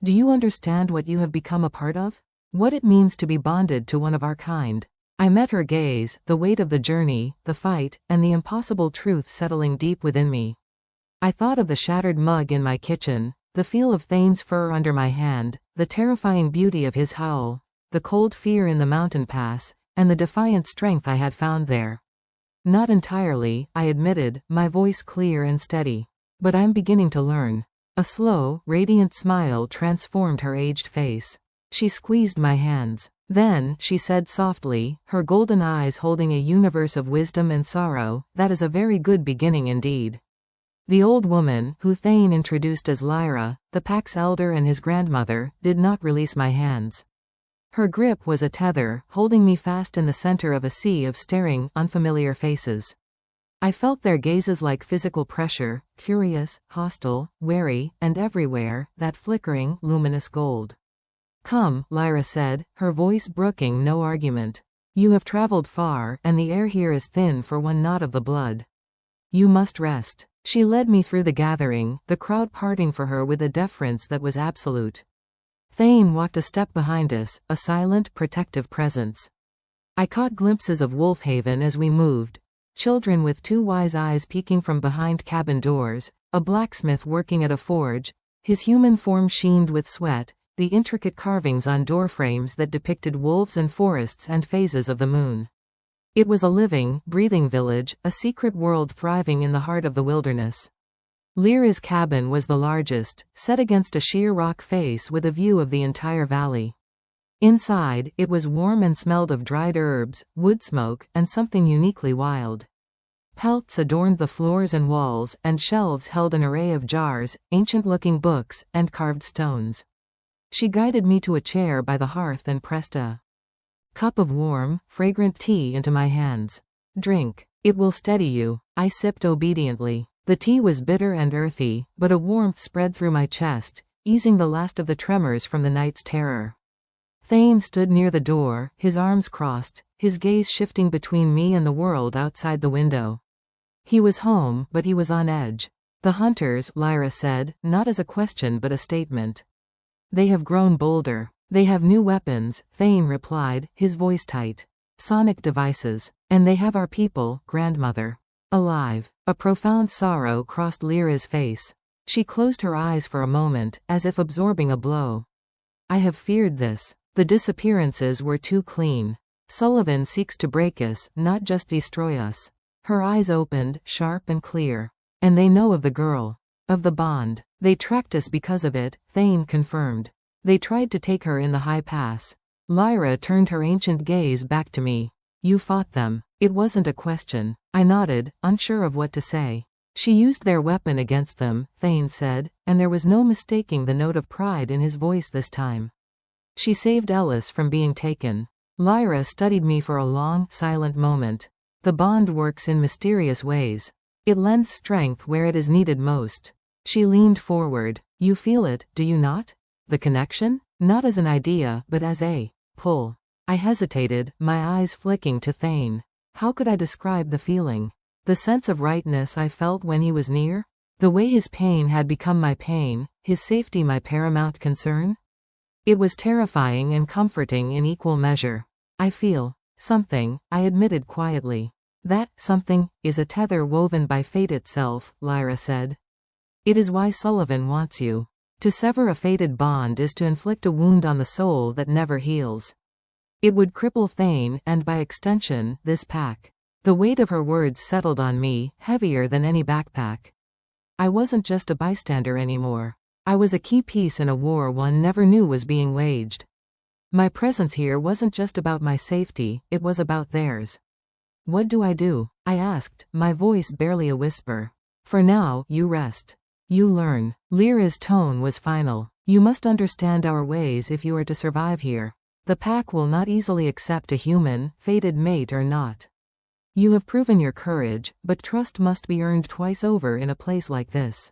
Do you understand what you have become a part of? What it means to be bonded to one of our kind? I met her gaze, the weight of the journey, the fight, and the impossible truth settling deep within me. I thought of the shattered mug in my kitchen, the feel of Thain's fur under my hand, the terrifying beauty of his howl, the cold fear in the mountain pass, and the defiant strength I had found there. Not entirely, I admitted, my voice clear and steady. But I'm beginning to learn. A slow, radiant smile transformed her aged face. She squeezed my hands. Then, she said softly, her golden eyes holding a universe of wisdom and sorrow, that is a very good beginning indeed. The old woman, who Thain introduced as Elara, the pack's elder and his grandmother, did not release my hands. Her grip was a tether, holding me fast in the center of a sea of staring, unfamiliar faces. I felt their gazes like physical pressure, curious, hostile, wary, and everywhere, that flickering, luminous gold. Come, Elara said, her voice brooking no argument. You have traveled far, and the air here is thin for one knot of the blood. You must rest. She led me through the gathering, the crowd parting for her with a deference that was absolute. Thain walked a step behind us, a silent, protective presence. I caught glimpses of Wolfhaven as we moved. Children with 2 wise eyes peeking from behind cabin doors, a blacksmith working at a forge, his human form sheened with sweat, the intricate carvings on doorframes that depicted wolves and forests and phases of the moon. It was a living, breathing village, a secret world thriving in the heart of the wilderness. Elara's cabin was the largest, set against a sheer rock face with a view of the entire valley. Inside, it was warm and smelled of dried herbs, wood smoke, and something uniquely wild. Pelts adorned the floors and walls, and shelves held an array of jars, ancient-looking books, and carved stones. She guided me to a chair by the hearth and pressed a cup of warm, fragrant tea into my hands. Drink. It will steady you. I sipped obediently. The tea was bitter and earthy, but a warmth spread through my chest, easing the last of the tremors from the night's terror. Thain stood near the door, his arms crossed, his gaze shifting between me and the world outside the window. He was home, but he was on edge. The hunters, Elara said, not as a question but a statement. They have grown bolder. They have new weapons, Thain replied, his voice tight. Sonic devices. And they have our people, grandmother. Alive. A profound sorrow crossed Elara's face. She closed her eyes for a moment, as if absorbing a blow. I have feared this. The disappearances were too clean. Sullivan seeks to break us, not just destroy us. Her eyes opened, sharp and clear. And they know of the girl. Of the bond. They tracked us because of it, Thain confirmed. They tried to take her in the high pass. Elara turned her ancient gaze back to me. You fought them. It wasn't a question. I nodded, unsure of what to say. She used their weapon against them, Thain said, and there was no mistaking the note of pride in his voice this time. She saved Ellis from being taken. Elara studied me for a long, silent moment. The bond works in mysterious ways. It lends strength where it is needed most. She leaned forward. You feel it, do you not? The connection? Not as an idea, but as a pull. I hesitated, my eyes flicking to Thain. How could I describe the feeling? The sense of rightness I felt when he was near? The way his pain had become my pain, his safety my paramount concern? It was terrifying and comforting in equal measure. I feel something, I admitted quietly. That something is a tether woven by fate itself, Elara said. It is why Sullivan wants you. To sever a fated bond is to inflict a wound on the soul that never heals. It would cripple Thain, and by extension, this pack. The weight of her words settled on me, heavier than any backpack. I wasn't just a bystander anymore. I was a key piece in a war one never knew was being waged. My presence here wasn't just about my safety, it was about theirs. What do? I asked, my voice barely a whisper. For now, you rest. You learn. Elara's tone was final. You must understand our ways if you are to survive here. The pack will not easily accept a human, fated mate or not. You have proven your courage, but trust must be earned twice over in a place like this.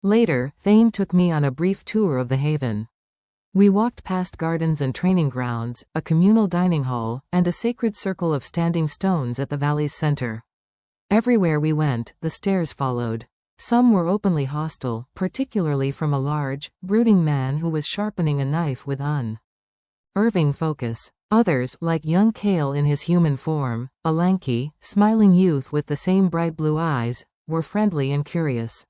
Later, Thain took me on a brief tour of the haven. We walked past gardens and training grounds, a communal dining hall, and a sacred circle of standing stones at the valley's center. Everywhere we went, the stares followed. Some were openly hostile, particularly from a large, brooding man who was sharpening a knife with unerring focus. Others, like young Kale in his human form, a lanky, smiling youth with the same bright blue eyes, were friendly and curious.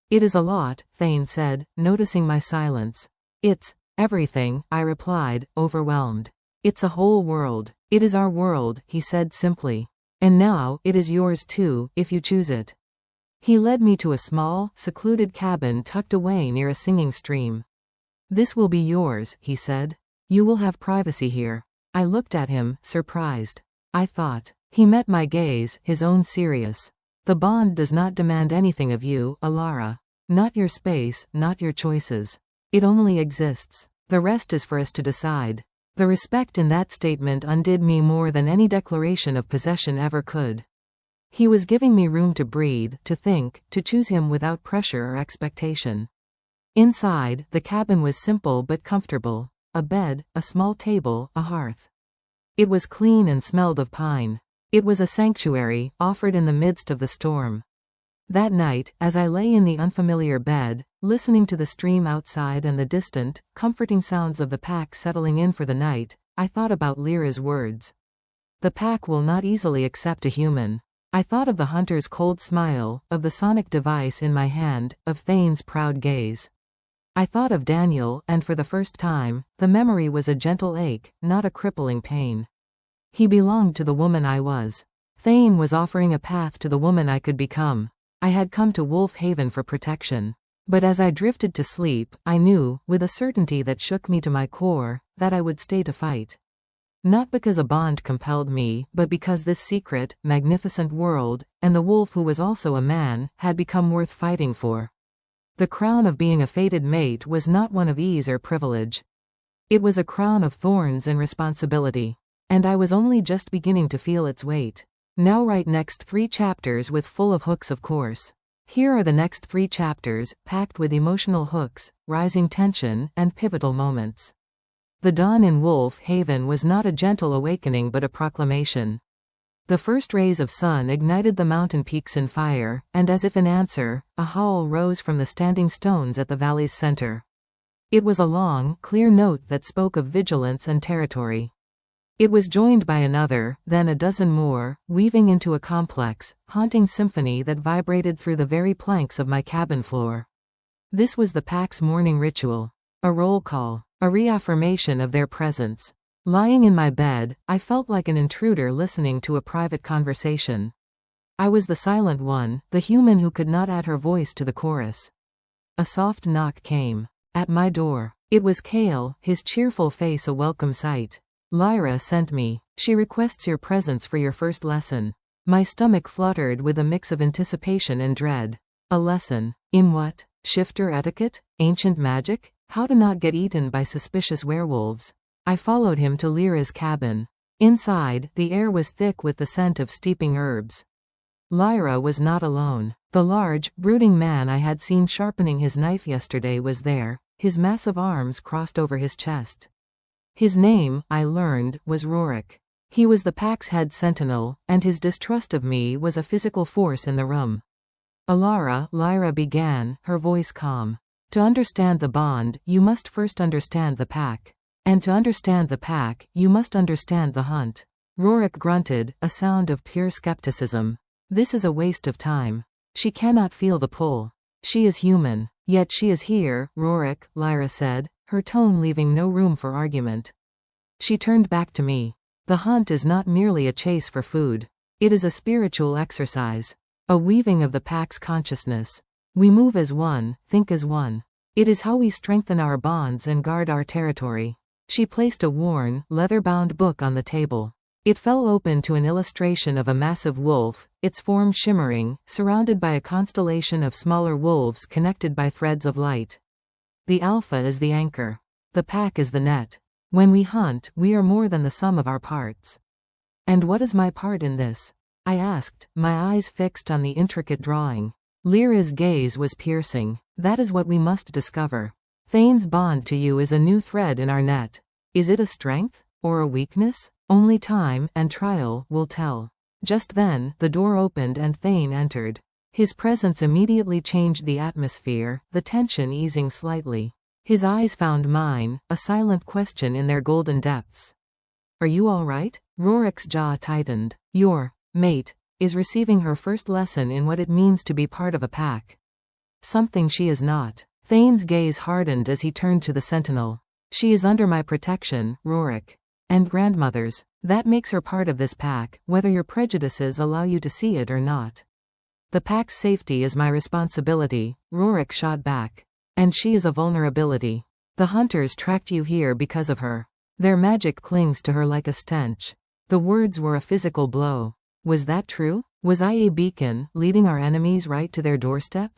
It is a lot, Thain said, noticing my silence. It's everything, I replied, overwhelmed. It's a whole world. It is our world, he said simply. And now, it is yours too, if you choose it. He led me to a small, secluded cabin tucked away near a singing stream. This will be yours, he said. You will have privacy here. I looked at him, surprised. I thought. He met my gaze, his own serious. The bond does not demand anything of you, Elara. Not your space, not your choices. It only exists. The rest is for us to decide. The respect in that statement undid me more than any declaration of possession ever could. He was giving me room to breathe, to think, to choose him without pressure or expectation. Inside, the cabin was simple but comfortable. A bed, a small table, a hearth. It was clean and smelled of pine. It was a sanctuary, offered in the midst of the storm. That night, as I lay in the unfamiliar bed, listening to the stream outside and the distant, comforting sounds of the pack settling in for the night, I thought about Lyra's words. The pack will not easily accept a human. I thought of the hunter's cold smile, of the sonic device in my hand, of Thain's proud gaze. I thought of Daniel, and for the first time, the memory was a gentle ache, not a crippling pain. He belonged to the woman I was. Thain was offering a path to the woman I could become. I had come to Wolf Haven for protection. But as I drifted to sleep, I knew, with a certainty that shook me to my core, that I would stay to fight. Not because a bond compelled me, but because this secret, magnificent world, and the wolf who was also a man, had become worth fighting for. The crown of being a fated mate was not one of ease or privilege. It was a crown of thorns and responsibility. And I was only just beginning to feel its weight. Now write next 3 chapters with full of hooks, of course. Here are the next 3 chapters, packed with emotional hooks, rising tension, and pivotal moments. The dawn in Wolf Haven was not a gentle awakening but a proclamation. The first rays of sun ignited the mountain peaks in fire, and as if in answer, a howl rose from the standing stones at the valley's center. It was a long, clear note that spoke of vigilance and territory. It was joined by another, then a dozen more, weaving into a complex, haunting symphony that vibrated through the very planks of my cabin floor. This was the pack's morning ritual. A roll call. A reaffirmation of their presence. Lying in my bed, I felt like an intruder listening to a private conversation. I was the silent one, the human who could not add her voice to the chorus. A soft knock came. At my door. It was Kale, his cheerful face a welcome sight. Lyra sent me. She requests your presence for your first lesson. My stomach fluttered with a mix of anticipation and dread. A lesson. In what? Shifter etiquette? Ancient magic? How to not get eaten by suspicious werewolves? I followed him to Lyra's cabin. Inside, the air was thick with the scent of steeping herbs. Lyra was not alone. The large, brooding man I had seen sharpening his knife yesterday was there, his massive arms crossed over his chest. His name, I learned, was Rorik. He was the pack's head sentinel, and his distrust of me was a physical force in the room. Elara, Lyra began, her voice calm. To understand the bond, you must first understand the pack. And to understand the pack, you must understand the hunt. Rorik grunted, a sound of pure skepticism. This is a waste of time. She cannot feel the pull. She is human. Yet she is here, Rorik, Lyra said, her tone leaving no room for argument. She turned back to me. The hunt is not merely a chase for food. It is a spiritual exercise. A weaving of the pack's consciousness. We move as one, think as one. It is how we strengthen our bonds and guard our territory. She placed a worn, leather-bound book on the table. It fell open to an illustration of a massive wolf, its form shimmering, surrounded by a constellation of smaller wolves connected by threads of light. The alpha is the anchor. The pack is the net. When we hunt, we are more than the sum of our parts. And what is my part in this? I asked, my eyes fixed on the intricate drawing. Lyra's gaze was piercing. That is what we must discover. Thain's bond to you is a new thread in our net. Is it a strength? Or a weakness? Only time and trial will tell. Just then, the door opened and Thain entered. His presence immediately changed the atmosphere, the tension easing slightly. His eyes found mine, a silent question in their golden depths. Are you all right? Rorik's jaw tightened. Your mate is receiving her first lesson in what it means to be part of a pack. Something she is not. Thain's gaze hardened as he turned to the sentinel. She is under my protection, Rorik. And grandmother's. That makes her part of this pack, whether your prejudices allow you to see it or not. The pack's safety is my responsibility, Rorik shot back. And she is a vulnerability. The hunters tracked you here because of her. Their magic clings to her like a stench. The words were a physical blow. Was that true? Was I a beacon, leading our enemies right to their doorstep?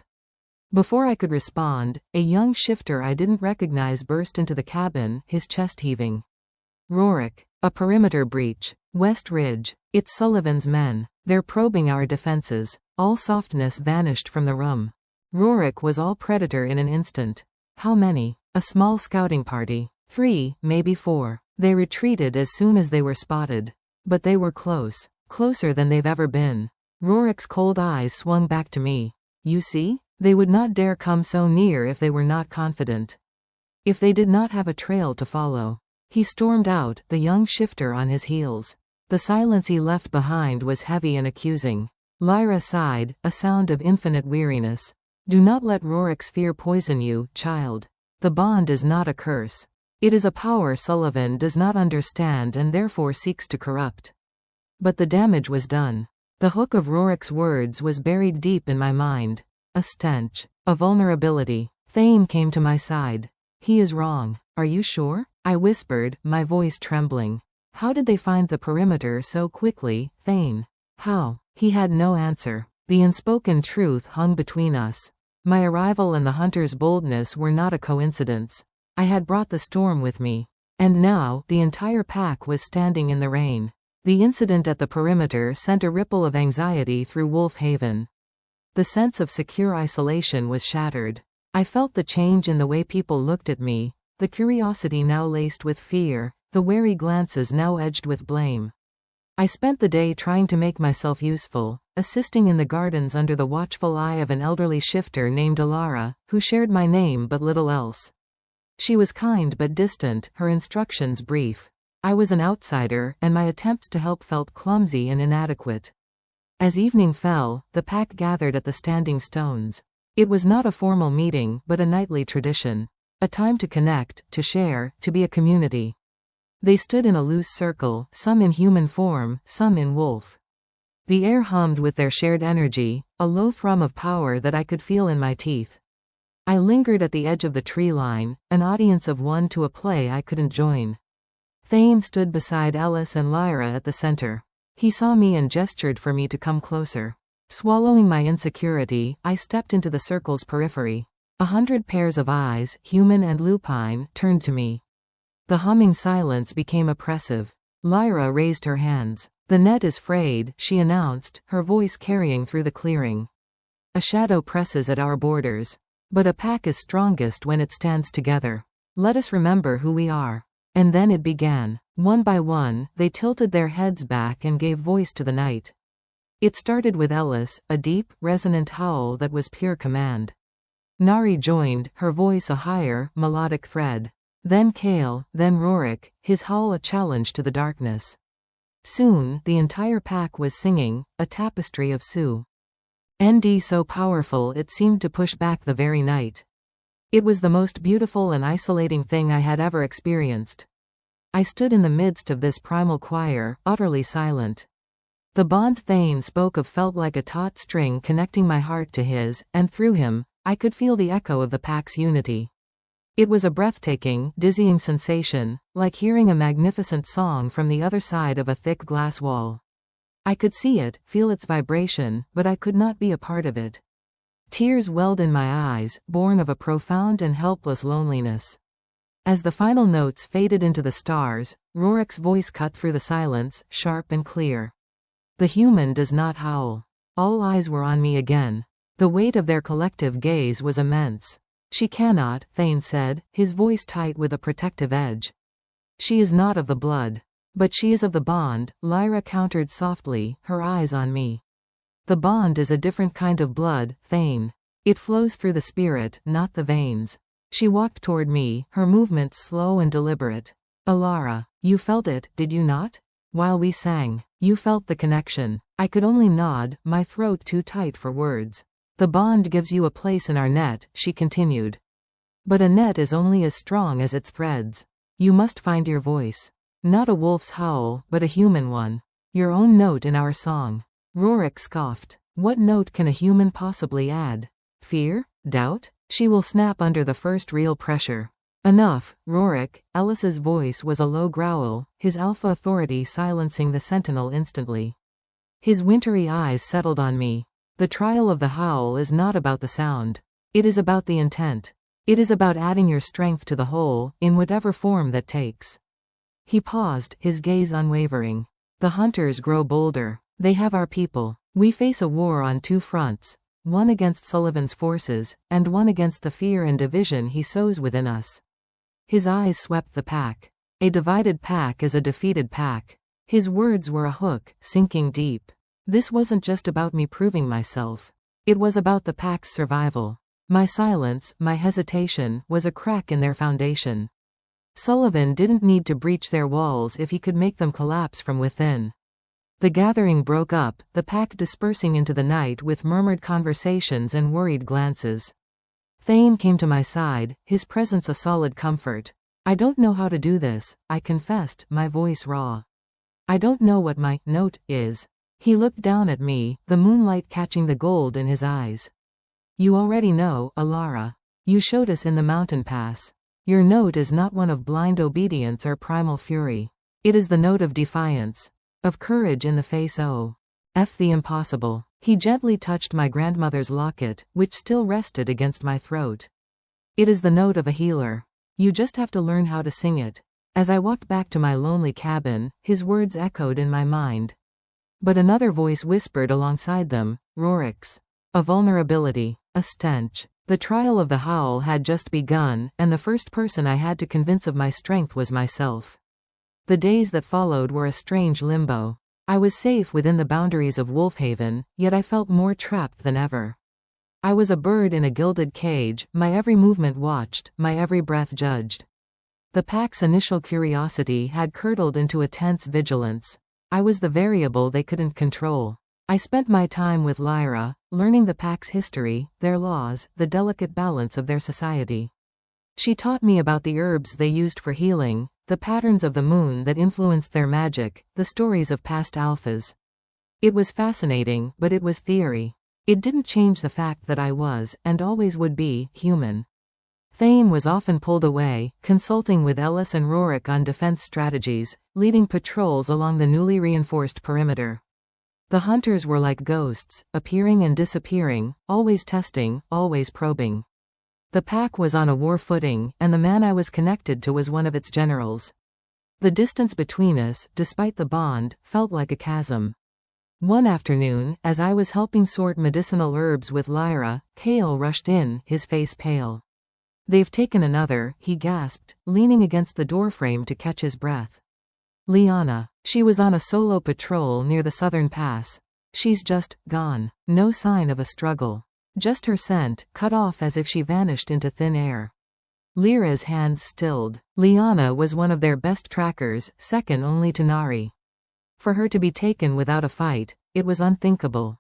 Before I could respond, a young shifter I didn't recognize burst into the cabin, his chest heaving. Rorik, a perimeter breach. West Ridge. It's Sullivan's men. They're probing our defenses. All softness vanished from the room. Rorik was all predator in an instant. How many? A small scouting party. 3, maybe 4. They retreated as soon as they were spotted. But they were close. Closer than they've ever been. Rorik's cold eyes swung back to me. You see? They would not dare come so near if they were not confident. If they did not have a trail to follow. He stormed out, the young shifter on his heels. The silence he left behind was heavy and accusing. Lyra sighed, a sound of infinite weariness. Do not let Rorik's fear poison you, child. The bond is not a curse. It is a power Sullivan does not understand and therefore seeks to corrupt. But the damage was done. The hook of Rorik's words was buried deep in my mind. A stench. A vulnerability. Thain came to my side. He is wrong. Are you sure? I whispered, my voice trembling. How did they find the perimeter so quickly, Thain? How? He had no answer. The unspoken truth hung between us. My arrival and the hunter's boldness were not a coincidence. I had brought the storm with me. And now, the entire pack was standing in the rain. The incident at the perimeter sent a ripple of anxiety through Wolf Haven. The sense of secure isolation was shattered. I felt the change in the way people looked at me, the curiosity now laced with fear, the wary glances now edged with blame. I spent the day trying to make myself useful, assisting in the gardens under the watchful eye of an elderly shifter named Elara, who shared my name but little else. She was kind but distant, her instructions brief. I was an outsider, and my attempts to help felt clumsy and inadequate. As evening fell, the pack gathered at the Standing Stones. It was not a formal meeting, but a nightly tradition. A time to connect, to share, to be a community. They stood in a loose circle, some in human form, some in wolf. The air hummed with their shared energy, a low thrum of power that I could feel in my teeth. I lingered at the edge of the tree line, an audience of one to a play I couldn't join. Thain stood beside Ellis and Lyra at the center. He saw me and gestured for me to come closer. Swallowing my insecurity, I stepped into the circle's periphery. 100 pairs of eyes, human and lupine, turned to me. The humming silence became oppressive. Lyra raised her hands. The net is frayed, she announced, her voice carrying through the clearing. A shadow presses at our borders. But a pack is strongest when it stands together. Let us remember who we are. And then it began. One by one, they tilted their heads back and gave voice to the night. It started with Ellis, a deep, resonant howl that was pure command. Nari joined, her voice a higher, melodic thread. Then Kale, then Rorik, his howl a challenge to the darkness. Soon, the entire pack was singing, a tapestry of Sioux. ND so powerful it seemed to push back the very night. It was the most beautiful and isolating thing I had ever experienced. I stood in the midst of this primal choir, utterly silent. The bond Thain spoke of felt like a taut string connecting my heart to his, and through him, I could feel the echo of the pack's unity. It was a breathtaking, dizzying sensation, like hearing a magnificent song from the other side of a thick glass wall. I could see it, feel its vibration, but I could not be a part of it. Tears welled in my eyes, born of a profound and helpless loneliness. As the final notes faded into the stars, Rorik's voice cut through the silence, sharp and clear. The human does not howl. All eyes were on me again. The weight of their collective gaze was immense. She cannot, Thain said, his voice tight with a protective edge. She is not of the blood. But she is of the bond, Lyra countered softly, her eyes on me. The bond is a different kind of blood, Thain. It flows through the spirit, not the veins. She walked toward me, her movements slow and deliberate. Elara, you felt it, did you not? While we sang, you felt the connection. I could only nod, my throat too tight for words. The bond gives you a place in our net, she continued. But a net is only as strong as its threads. You must find your voice. Not a wolf's howl, but a human one. Your own note in our song. Rorik scoffed. What note can a human possibly add? Fear? Doubt? She will snap under the first real pressure. Enough, Rorik. Ellis's voice was a low growl, his alpha authority silencing the sentinel instantly. His wintry eyes settled on me. The trial of the howl is not about the sound. It is about the intent. It is about adding your strength to the whole, in whatever form that takes. He paused, his gaze unwavering. The hunters grow bolder. They have our people. We face a war on two fronts, one against Sullivan's forces, and one against the fear and division he sows within us. His eyes swept the pack. A divided pack is a defeated pack. His words were a hook, sinking deep. This wasn't just about me proving myself. It was about the pack's survival. My silence, my hesitation, was a crack in their foundation. Sullivan didn't need to breach their walls if he could make them collapse from within. The gathering broke up, the pack dispersing into the night with murmured conversations and worried glances. Thain came to my side, his presence a solid comfort. I don't know how to do this, I confessed, my voice raw. I don't know what my note is. He looked down at me, the moonlight catching the gold in his eyes. You already know, Elara. You showed us in the mountain pass. Your note is not one of blind obedience or primal fury. It is the note of defiance. Of courage in the face of the impossible. He gently touched my grandmother's locket, which still rested against my throat. It is the note of a healer. You just have to learn how to sing it. As I walked back to my lonely cabin, his words echoed in my mind. But another voice whispered alongside them, Rorik's. A vulnerability, a stench. The trial of the howl had just begun, and the first person I had to convince of my strength was myself. The days that followed were a strange limbo. I was safe within the boundaries of Wolfhaven, yet I felt more trapped than ever. I was a bird in a gilded cage, my every movement watched, my every breath judged. The pack's initial curiosity had curdled into a tense vigilance. I was the variable they couldn't control. I spent my time with Lyra, learning the pack's history, their laws, the delicate balance of their society. She taught me about the herbs they used for healing, the patterns of the moon that influenced their magic, the stories of past alphas. It was fascinating, but it was theory. It didn't change the fact that I was, and always would be, human. Thain was often pulled away, consulting with Ellis and Rorik on defense strategies, leading patrols along the newly reinforced perimeter. The hunters were like ghosts, appearing and disappearing, always testing, always probing. The pack was on a war footing, and the man I was connected to was one of its generals. The distance between us, despite the bond, felt like a chasm. One afternoon, as I was helping sort medicinal herbs with Lyra, Kale rushed in, his face pale. They've taken another, he gasped, leaning against the doorframe to catch his breath. Liana. She was on a solo patrol near the southern pass. She's just gone. No sign of a struggle. Just her scent, cut off as if she vanished into thin air. Lyra's hands stilled. Liana was one of their best trackers, second only to Nari. For her to be taken without a fight, it was unthinkable.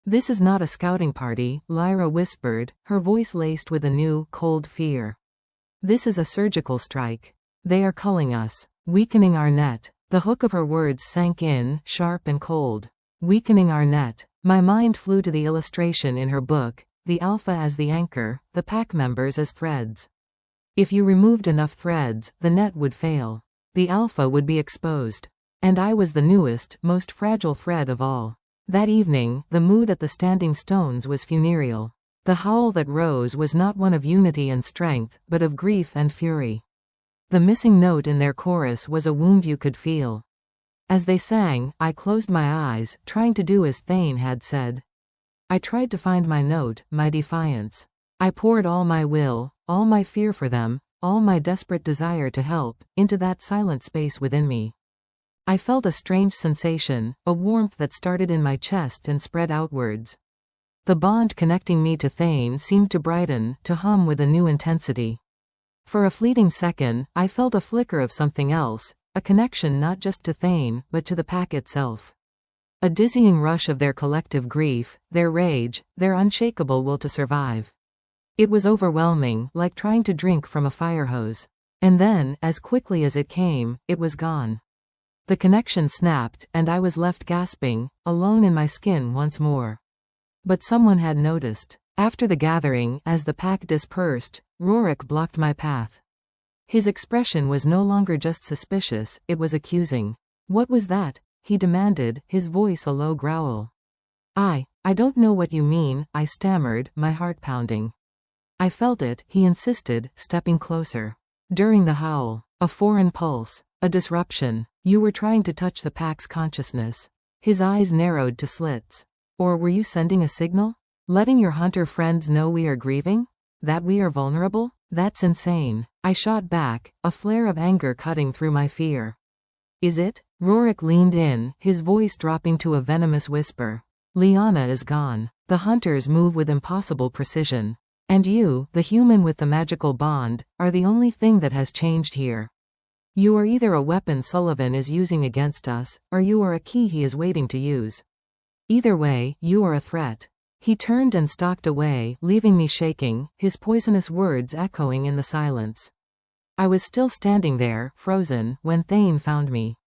This is not a scouting party, Lyra whispered, her voice laced with a new, cold fear. This is a surgical strike. They are culling us, weakening our net. The hook of her words sank in, sharp and cold. Weakening our net. My mind flew to the illustration in her book, the alpha as the anchor, the pack members as threads. If you removed enough threads, the net would fail. The alpha would be exposed. And I was the newest, most fragile thread of all. That evening, the mood at the Standing Stones was funereal. The howl that rose was not one of unity and strength, but of grief and fury. The missing note in their chorus was a wound you could feel. As they sang, I closed my eyes, trying to do as Thain had said. I tried to find my note, my defiance. I poured all my will, all my fear for them, all my desperate desire to help, into that silent space within me. I felt a strange sensation, a warmth that started in my chest and spread outwards. The bond connecting me to Thain seemed to brighten, to hum with a new intensity. For a fleeting second, I felt a flicker of something else, a connection not just to Thain, but to the pack itself. A dizzying rush of their collective grief, their rage, their unshakable will to survive. It was overwhelming, like trying to drink from a fire hose. And then, as quickly as it came, it was gone. The connection snapped, and I was left gasping, alone in my skin once more. But someone had noticed. After the gathering, as the pack dispersed, Rorik blocked my path. His expression was no longer just suspicious, it was accusing. "What was that?" he demanded, his voice a low growl. I don't know what you mean," I stammered, my heart pounding. "I felt it," he insisted, stepping closer. During the howl, a foreign pulse, a disruption. "You were trying to touch the pack's consciousness." His eyes narrowed to slits. "Or were you sending a signal? Letting your hunter friends know we are grieving? That we are vulnerable? That's insane." I shot back, a flare of anger cutting through my fear. "Is it?" Rorik leaned in, his voice dropping to a venomous whisper. "Liana is gone. The hunters move with impossible precision. And you, the human with the magical bond, are the only thing that has changed here. You are either a weapon Sullivan is using against us, or you are a key he is waiting to use. Either way, you are a threat." He turned and stalked away, leaving me shaking, his poisonous words echoing in the silence. I was still standing there, frozen, when Thain found me.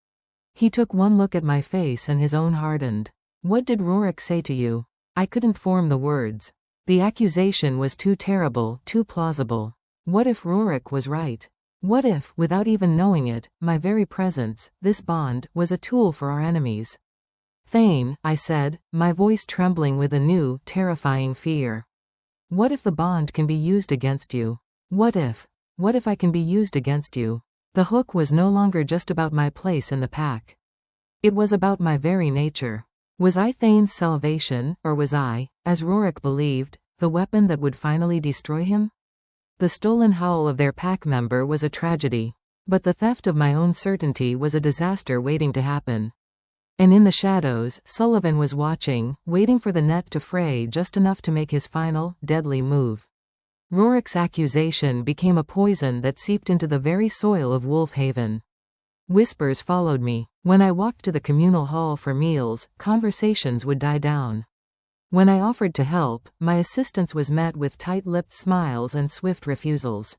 He took one look at my face and his own hardened. "What did Rorik say to you?" I couldn't form the words. The accusation was too terrible, too plausible. What if Rorik was right? What if, without even knowing it, my very presence, this bond, was a tool for our enemies? "Thain," I said, my voice trembling with a new, terrifying fear. "What if the bond can be used against you? What if I can be used against you?" The hook was no longer just about my place in the pack. It was about my very nature. Was I Thain's salvation, or was I, as Rorik believed, the weapon that would finally destroy him? The stolen howl of their pack member was a tragedy. But the theft of my own certainty was a disaster waiting to happen. And in the shadows, Sullivan was watching, waiting for the net to fray just enough to make his final, deadly move. Rorik's accusation became a poison that seeped into the very soil of Wolfhaven. Whispers followed me. When I walked to the communal hall for meals, conversations would die down. When I offered to help, my assistance was met with tight-lipped smiles and swift refusals.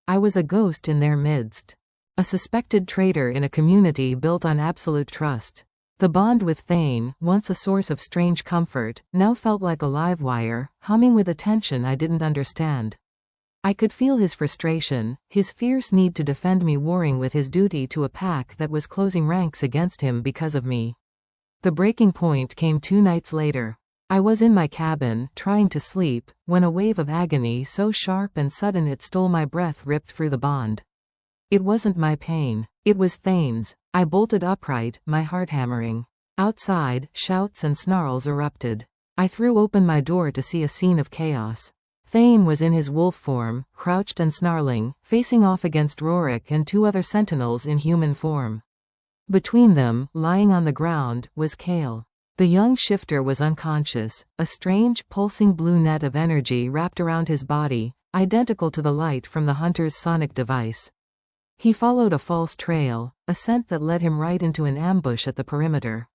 I was a ghost in their midst. A suspected traitor in a community built on absolute trust. The bond with Thain, once a source of strange comfort, now felt like a live wire, humming with a tension I didn't understand. I could feel his frustration, his fierce need to defend me warring with his duty to a pack that was closing ranks against him because of me. The breaking point came 2 nights later. I was in my cabin, trying to sleep, when a wave of agony so sharp and sudden it stole my breath ripped through the bond. It wasn't my pain. It was Thain's. I bolted upright, my heart hammering. Outside, shouts and snarls erupted. I threw open my door to see a scene of chaos. Thain was in his wolf form, crouched and snarling, facing off against Rorik and 2 other sentinels in human form. Between them, lying on the ground, was Kale. The young shifter was unconscious, a strange, pulsing blue net of energy wrapped around his body, identical to the light from the hunter's sonic device. He followed a false trail, a scent that led him right into an ambush at the perimeter.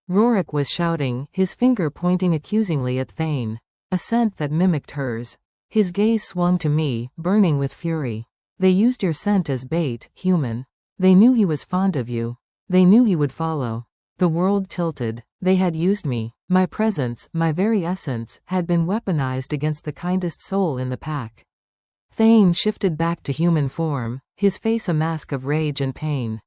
Rorik was shouting, his finger pointing accusingly at Thain. A scent that mimicked hers. His gaze swung to me, burning with fury. "They used your scent as bait, human. They knew he was fond of you. They knew he would follow." The world tilted. They had used me. My presence, my very essence, had been weaponized against the kindest soul in the pack. Thain shifted back to human form, his face a mask of rage and pain.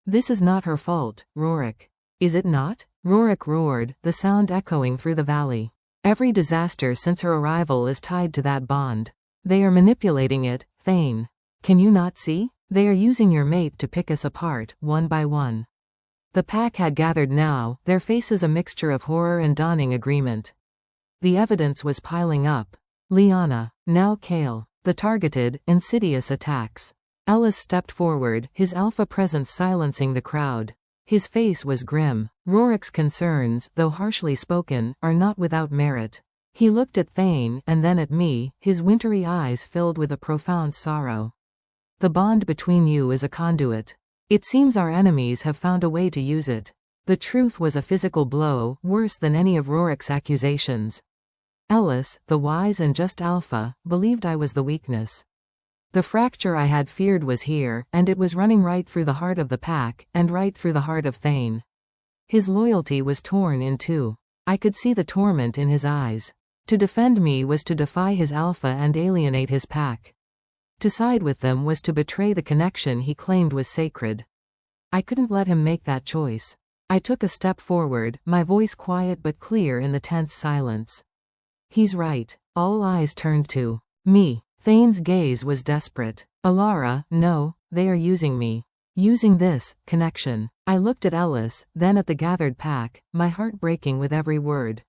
"This is not her fault, Rorik. Is it not?" Rorik roared, the sound echoing through the valley. "Every disaster since her arrival is tied to that bond. They are manipulating it, Thain. Can you not see? They are using your mate to pick us apart, one by one." The pack had gathered now, their faces a mixture of horror and dawning agreement. The evidence was piling up. Liana, now Kale. The targeted, insidious attacks. Ellis stepped forward, his alpha presence silencing the crowd. His face was grim. Rorik's concerns, though harshly spoken, are not without merit. He looked at Thain and then at me, his wintry eyes filled with a profound sorrow. "The bond between you is a conduit. It seems our enemies have found a way to use it. The truth was a physical blow, worse than any of Rorik's accusations. Ellis, the wise and just alpha, believed I was the weakness. The fracture I had feared was here, and it was running right through the heart of the pack, and right through the heart of Thain. His loyalty was torn in two. I could see the torment in his eyes. To defend me was to defy his alpha and alienate his pack. To side with them was to betray the connection he claimed was sacred. I couldn't let him make that choice. I took a step forward, my voice quiet but clear in the tense silence. He's right. All eyes turned to me. Thain's gaze was desperate. Elara, no, they are using me. Using this connection. I looked at Ellis, then at the gathered pack, my heart breaking with every word.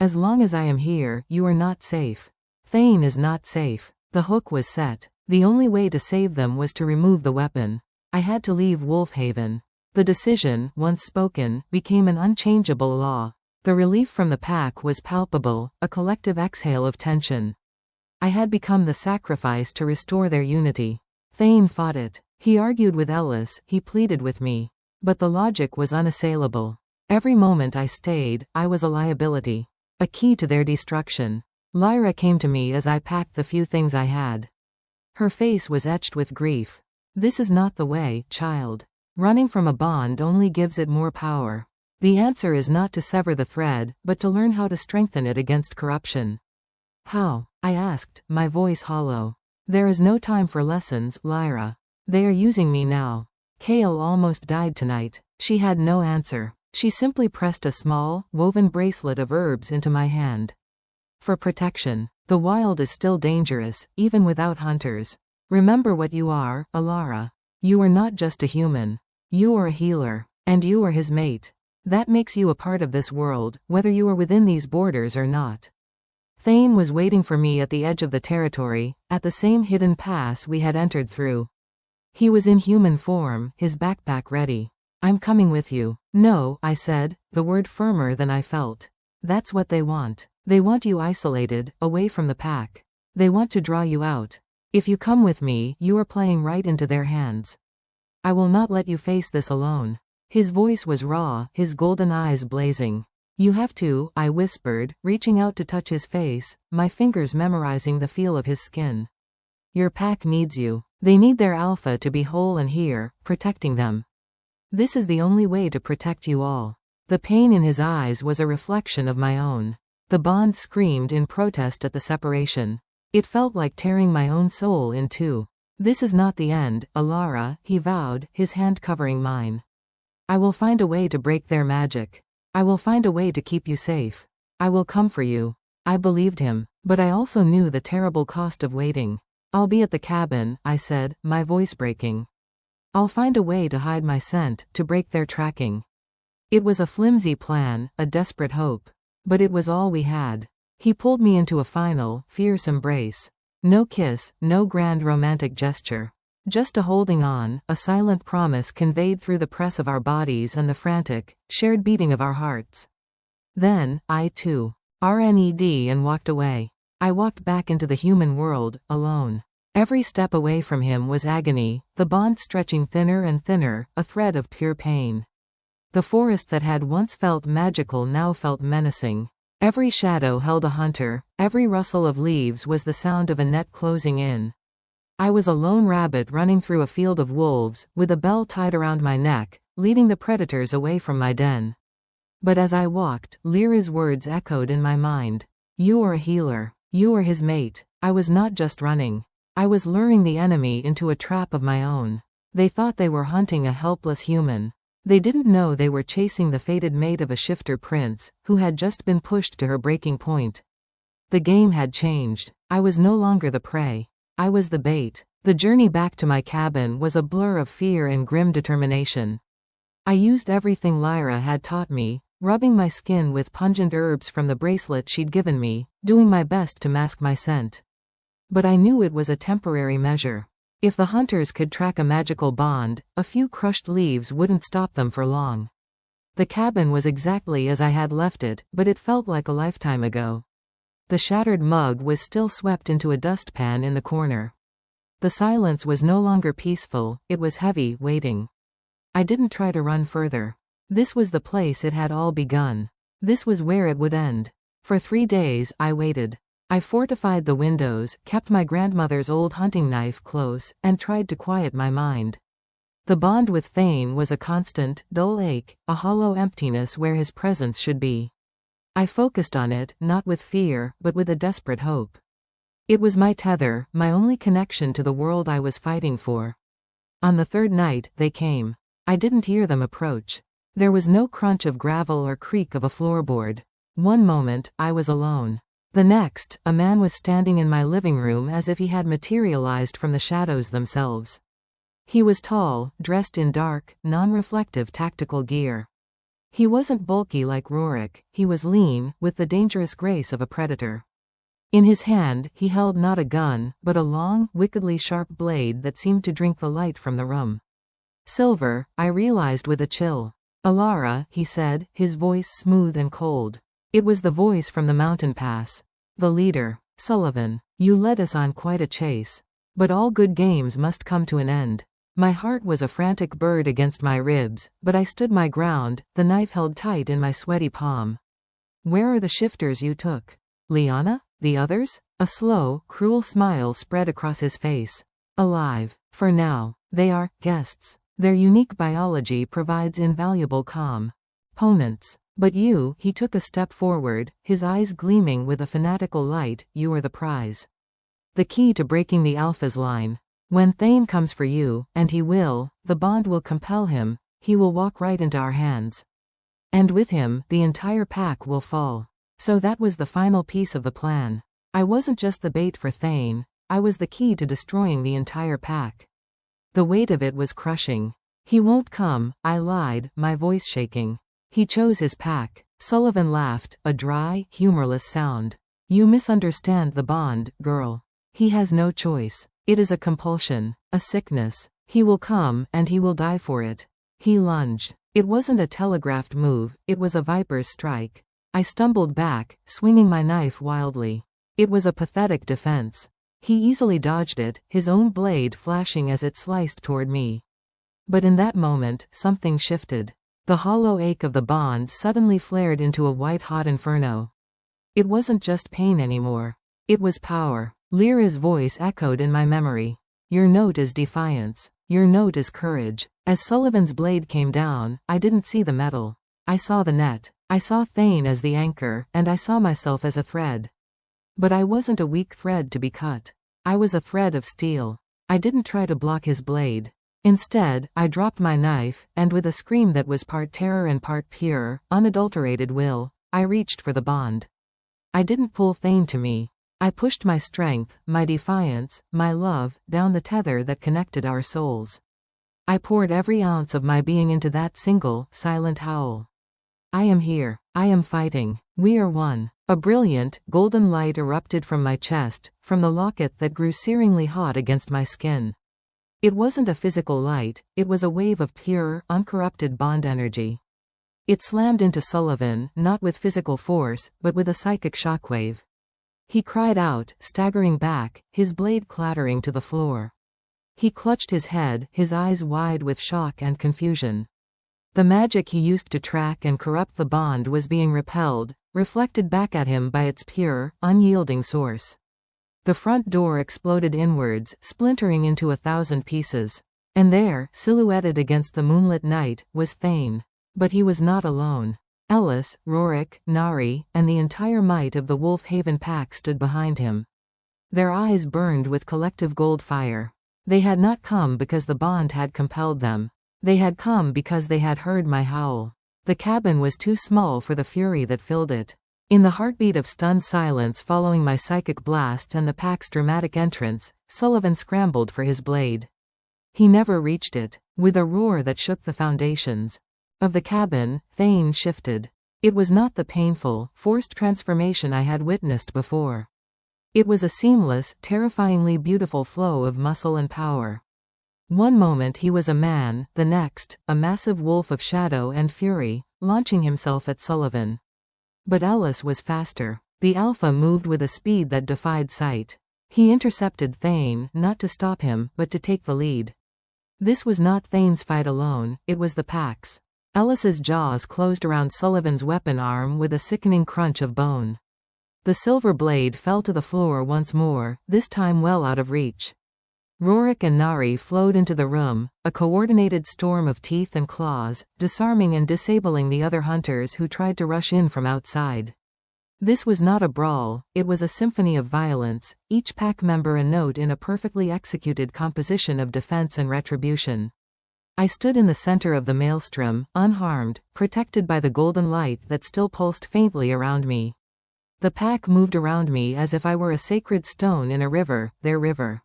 As long as I am here, you are not safe. Thain is not safe. The hook was set. The only way to save them was to remove the weapon. I had to leave Wolfhaven. The decision, once spoken, became an unchangeable law. The relief from the pack was palpable, a collective exhale of tension. I had become the sacrifice to restore their unity. Thain fought it. He argued with Ellis, he pleaded with me. But the logic was unassailable. Every moment I stayed, I was a liability. A key to their destruction. Lyra came to me as I packed the few things I had. Her face was etched with grief. This is not the way, child. Running from a bond only gives it more power. The answer is not to sever the thread, but to learn how to strengthen it against corruption. How? I asked, my voice hollow. There is no time for lessons, Lyra. They are using me now. Kale almost died tonight. She had no answer. She simply pressed a small, woven bracelet of herbs into my hand. For protection. The wild is still dangerous, even without hunters. Remember what you are, Elara. You are not just a human. You are a healer. And you are his mate. That makes you a part of this world, whether you are within these borders or not. Thain was waiting for me at the edge of the territory, at the same hidden pass we had entered through. He was in human form, his backpack ready. I'm coming with you. No, I said, the word firmer than I felt. That's what they want. They want you isolated, away from the pack. They want to draw you out. If you come with me, you are playing right into their hands. I will not let you face this alone. His voice was raw, his golden eyes blazing. You have to, I whispered, reaching out to touch his face, my fingers memorizing the feel of his skin. Your pack needs you. They need their alpha to be whole and here, protecting them. This is the only way to protect you all. The pain in his eyes was a reflection of my own. The bond screamed in protest at the separation. It felt like tearing my own soul in two. This is not the end, Elara, he vowed, his hand covering mine. I will find a way to break their magic. I will find a way to keep you safe. I will come for you. I believed him, but I also knew the terrible cost of waiting. I'll be at the cabin, I said, my voice breaking. I'll find a way to hide my scent, to break their tracking. It was a flimsy plan, a desperate hope. But it was all we had. He pulled me into a final, fierce embrace. No kiss, no grand romantic gesture. Just a holding on, a silent promise conveyed through the press of our bodies and the frantic, shared beating of our hearts. Then, I too. RNED and walked away. I walked back into the human world, alone. Every step away from him was agony, the bond stretching thinner and thinner, a thread of pure pain. The forest that had once felt magical now felt menacing. Every shadow held a hunter, every rustle of leaves was the sound of a net closing in. I was a lone rabbit running through a field of wolves, with a bell tied around my neck, leading the predators away from my den. But as I walked, Lyra's words echoed in my mind. You are a healer. You are his mate. I was not just running. I was luring the enemy into a trap of my own. They thought they were hunting a helpless human. They didn't know they were chasing the fated mate of a shifter prince, who had just been pushed to her breaking point. The game had changed. I was no longer the prey. I was the bait. The journey back to my cabin was a blur of fear and grim determination. I used everything Lyra had taught me, rubbing my skin with pungent herbs from the bracelet she'd given me, doing my best to mask my scent. But I knew it was a temporary measure. If the hunters could track a magical bond, a few crushed leaves wouldn't stop them for long. The cabin was exactly as I had left it, but it felt like a lifetime ago. The shattered mug was still swept into a dustpan in the corner. The silence was no longer peaceful, it was heavy, waiting. I didn't try to run further. This was the place it had all begun. This was where it would end. For 3 days, I waited. I fortified the windows, kept my grandmother's old hunting knife close, and tried to quiet my mind. The bond with Thain was a constant, dull ache, a hollow emptiness where his presence should be. I focused on it, not with fear, but with a desperate hope. It was my tether, my only connection to the world I was fighting for. On the 3rd night, they came. I didn't hear them approach. There was no crunch of gravel or creak of a floorboard. One moment, I was alone. The next, a man was standing in my living room as if he had materialized from the shadows themselves. He was tall, dressed in dark, non-reflective tactical gear. He wasn't bulky like Rorik, he was lean, with the dangerous grace of a predator. In his hand, he held not a gun, but a long, wickedly sharp blade that seemed to drink the light from the room. Silver, I realized with a chill. Elara, he said, his voice smooth and cold. It was the voice from the mountain pass. The leader. Sullivan, you led us on quite a chase. But all good games must come to an end. My heart was a frantic bird against my ribs, but I stood my ground, the knife held tight in my sweaty palm. Where are the shifters you took? Liana? The others? A slow, cruel smile spread across his face. Alive. For now. They are guests. Their unique biology provides invaluable calm. Opponents. But you, he took a step forward, his eyes gleaming with a fanatical light, you are the prize. The key to breaking the Alpha's line. When Thain comes for you, and he will, the bond will compel him, he will walk right into our hands. And with him, the entire pack will fall. So that was the final piece of the plan. I wasn't just the bait for Thain, I was the key to destroying the entire pack. The weight of it was crushing. He won't come, I lied, my voice shaking. He chose his pack. Sullivan laughed, a dry, humorless sound. You misunderstand the bond, girl. He has no choice. It is a compulsion, a sickness. He will come, and he will die for it. He lunged. It wasn't a telegraphed move, it was a viper's strike. I stumbled back, swinging my knife wildly. It was a pathetic defense. He easily dodged it, his own blade flashing as it sliced toward me. But in that moment, something shifted. The hollow ache of the bond suddenly flared into a white-hot inferno. It wasn't just pain anymore. It was power. Lyra's voice echoed in my memory. Your note is defiance. Your note is courage. As Sullivan's blade came down, I didn't see the metal. I saw the net. I saw Thain as the anchor, and I saw myself as a thread. But I wasn't a weak thread to be cut. I was a thread of steel. I didn't try to block his blade. Instead, I dropped my knife, and with a scream that was part terror and part pure, unadulterated will, I reached for the bond. I didn't pull Thain to me. I pushed my strength, my defiance, my love, down the tether that connected our souls. I poured every ounce of my being into that single, silent howl. I am here. I am fighting. We are one. A brilliant, golden light erupted from my chest, from the locket that grew searingly hot against my skin. It wasn't a physical light, it was a wave of pure, uncorrupted bond energy. It slammed into Sullivan, not with physical force, but with a psychic shockwave. He cried out, staggering back, his blade clattering to the floor. He clutched his head, his eyes wide with shock and confusion. The magic he used to track and corrupt the bond was being repelled, reflected back at him by its pure, unyielding source. The front door exploded inwards, splintering into 1,000 pieces. And there, silhouetted against the moonlit night, was Thain. But he was not alone. Ellis, Rorik, Nari, and the entire might of the Wolf Haven pack stood behind him. Their eyes burned with collective gold fire. They had not come because the bond had compelled them. They had come because they had heard my howl. The cabin was too small for the fury that filled it. In the heartbeat of stunned silence following my psychic blast and the pack's dramatic entrance, Sullivan scrambled for his blade. He never reached it. With a roar that shook the foundations of the cabin, Thain shifted. It was not the painful, forced transformation I had witnessed before. It was a seamless, terrifyingly beautiful flow of muscle and power. One moment he was a man, the next, a massive wolf of shadow and fury, launching himself at Sullivan. But Ellis was faster. The Alpha moved with a speed that defied sight. He intercepted Thain, not to stop him, but to take the lead. This was not Thain's fight alone, it was the pack's. Ellis's jaws closed around Sullivan's weapon arm with a sickening crunch of bone. The silver blade fell to the floor once more, this time well out of reach. Rorik and Nari flowed into the room, a coordinated storm of teeth and claws, disarming and disabling the other hunters who tried to rush in from outside. This was not a brawl, it was a symphony of violence, each pack member a note in a perfectly executed composition of defense and retribution. I stood in the center of the maelstrom, unharmed, protected by the golden light that still pulsed faintly around me. The pack moved around me as if I were a sacred stone in a river, their river.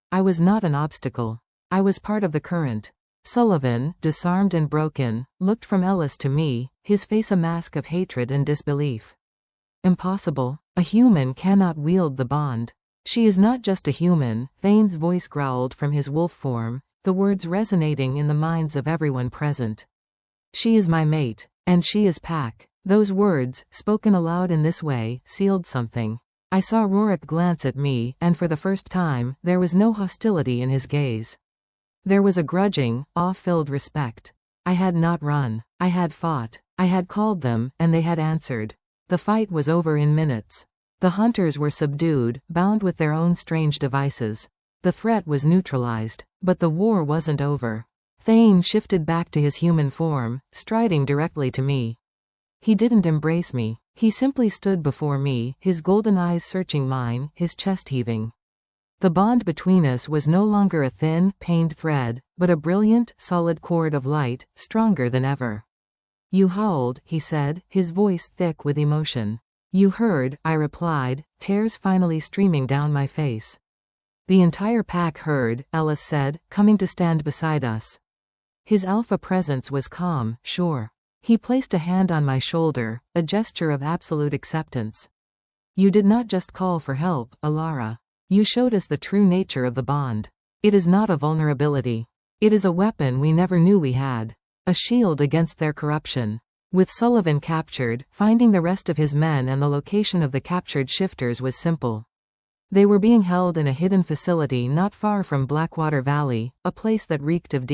I was not an obstacle. I was part of the current. Sullivan, disarmed and broken, looked from Ellis to me, his face a mask of hatred and disbelief. Impossible. A human cannot wield the bond. She is not just a human, Thain's voice growled from his wolf form, the words resonating in the minds of everyone present. She is my mate, and she is pack. Those words, spoken aloud in this way, sealed something. I saw Rorik glance at me, and for the first time, there was no hostility in his gaze. There was a grudging, awe-filled respect. I had not run. I had fought. I had called them, and they had answered. The fight was over in minutes. The hunters were subdued, bound with their own strange devices. The threat was neutralized, but the war wasn't over. Thain shifted back to his human form, striding directly to me. He didn't embrace me. He simply stood before me, his golden eyes searching mine, his chest heaving. The bond between us was no longer a thin, pained thread, but a brilliant, solid cord of light, stronger than ever. You howled, he said, his voice thick with emotion. You heard, I replied, tears finally streaming down my face. The entire pack heard, Ellis said, coming to stand beside us. His alpha presence was calm, sure. He placed a hand on my shoulder, a gesture of absolute acceptance. You did not just call for help, Elara. You showed us the true nature of the bond. It is not a vulnerability. It is a weapon we never knew we had. A shield against their corruption. With Sullivan captured, finding the rest of his men and the location of the captured shifters was simple. They were being held in a hidden facility not far from Blackwater Valley, a place that reeked of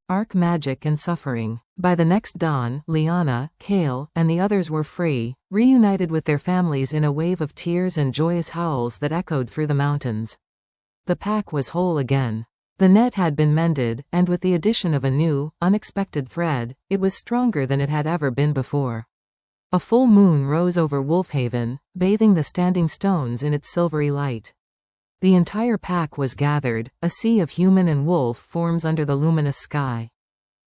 dark magic and suffering. By the next dawn, Liana, Kale, and the others were free, reunited with their families in a wave of tears and joyous howls that echoed through the mountains. The pack was whole again. The net had been mended, and with the addition of a new, unexpected thread, it was stronger than it had ever been before. A full moon rose over Wolfhaven, bathing the standing stones in its silvery light. The entire pack was gathered, a sea of human and wolf forms under the luminous sky.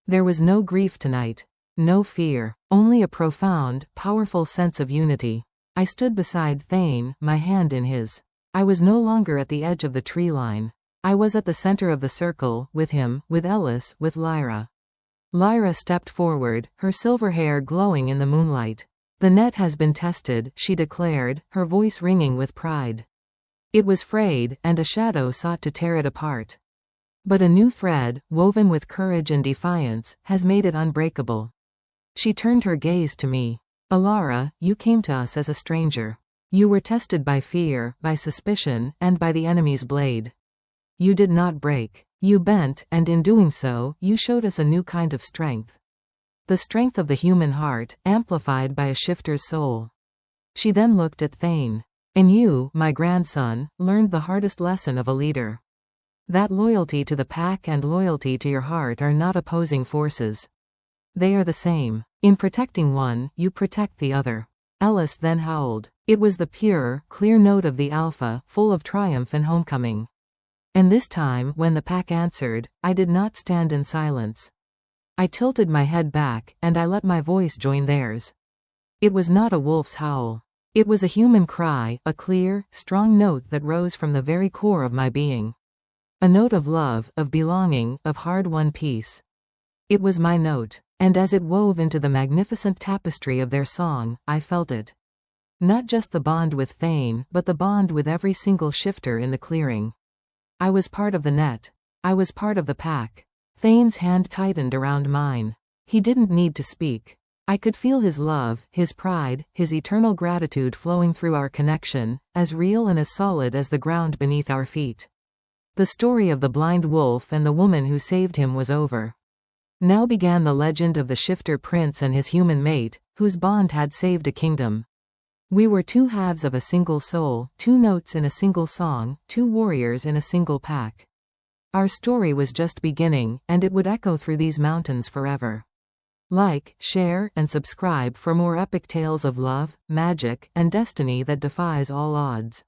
There was no grief tonight. No fear. Only a profound, powerful sense of unity. I stood beside Thain, my hand in his. I was no longer at the edge of the tree line. I was at the center of the circle, with him, with Ellis, with Lyra. Lyra stepped forward, her silver hair glowing in the moonlight. The net has been tested, she declared, her voice ringing with pride. It was frayed, and a shadow sought to tear it apart. But a new thread, woven with courage and defiance, has made it unbreakable. She turned her gaze to me. Elara, you came to us as a stranger. You were tested by fear, by suspicion, and by the enemy's blade. You did not break. You bent, and in doing so, you showed us a new kind of strength. The strength of the human heart, amplified by a shifter's soul. She then looked at Thain. And you, my grandson, learned the hardest lesson of a leader. That loyalty to the pack and loyalty to your heart are not opposing forces. They are the same. In protecting one, you protect the other. Ellis then howled. It was the pure, clear note of the alpha, full of triumph and homecoming. And this time, when the pack answered, I did not stand in silence. I tilted my head back, and I let my voice join theirs. It was not a wolf's howl. It was a human cry, a clear, strong note that rose from the very core of my being. A note of love, of belonging, of hard-won peace. It was my note, and as it wove into the magnificent tapestry of their song, I felt it. Not just the bond with Thain, but the bond with every single shifter in the clearing. I was part of the net. I was part of the pack. Thain's hand tightened around mine. He didn't need to speak. I could feel his love, his pride, his eternal gratitude flowing through our connection, as real and as solid as the ground beneath our feet. The story of the blind wolf and the woman who saved him was over. Now began the legend of the shifter prince and his human mate, whose bond had saved a kingdom. We were two halves of a single soul, two notes in a single song, two warriors in a single pack. Our story was just beginning, and it would echo through these mountains forever. Like, share, and subscribe for more epic tales of love, magic, and destiny that defies all odds.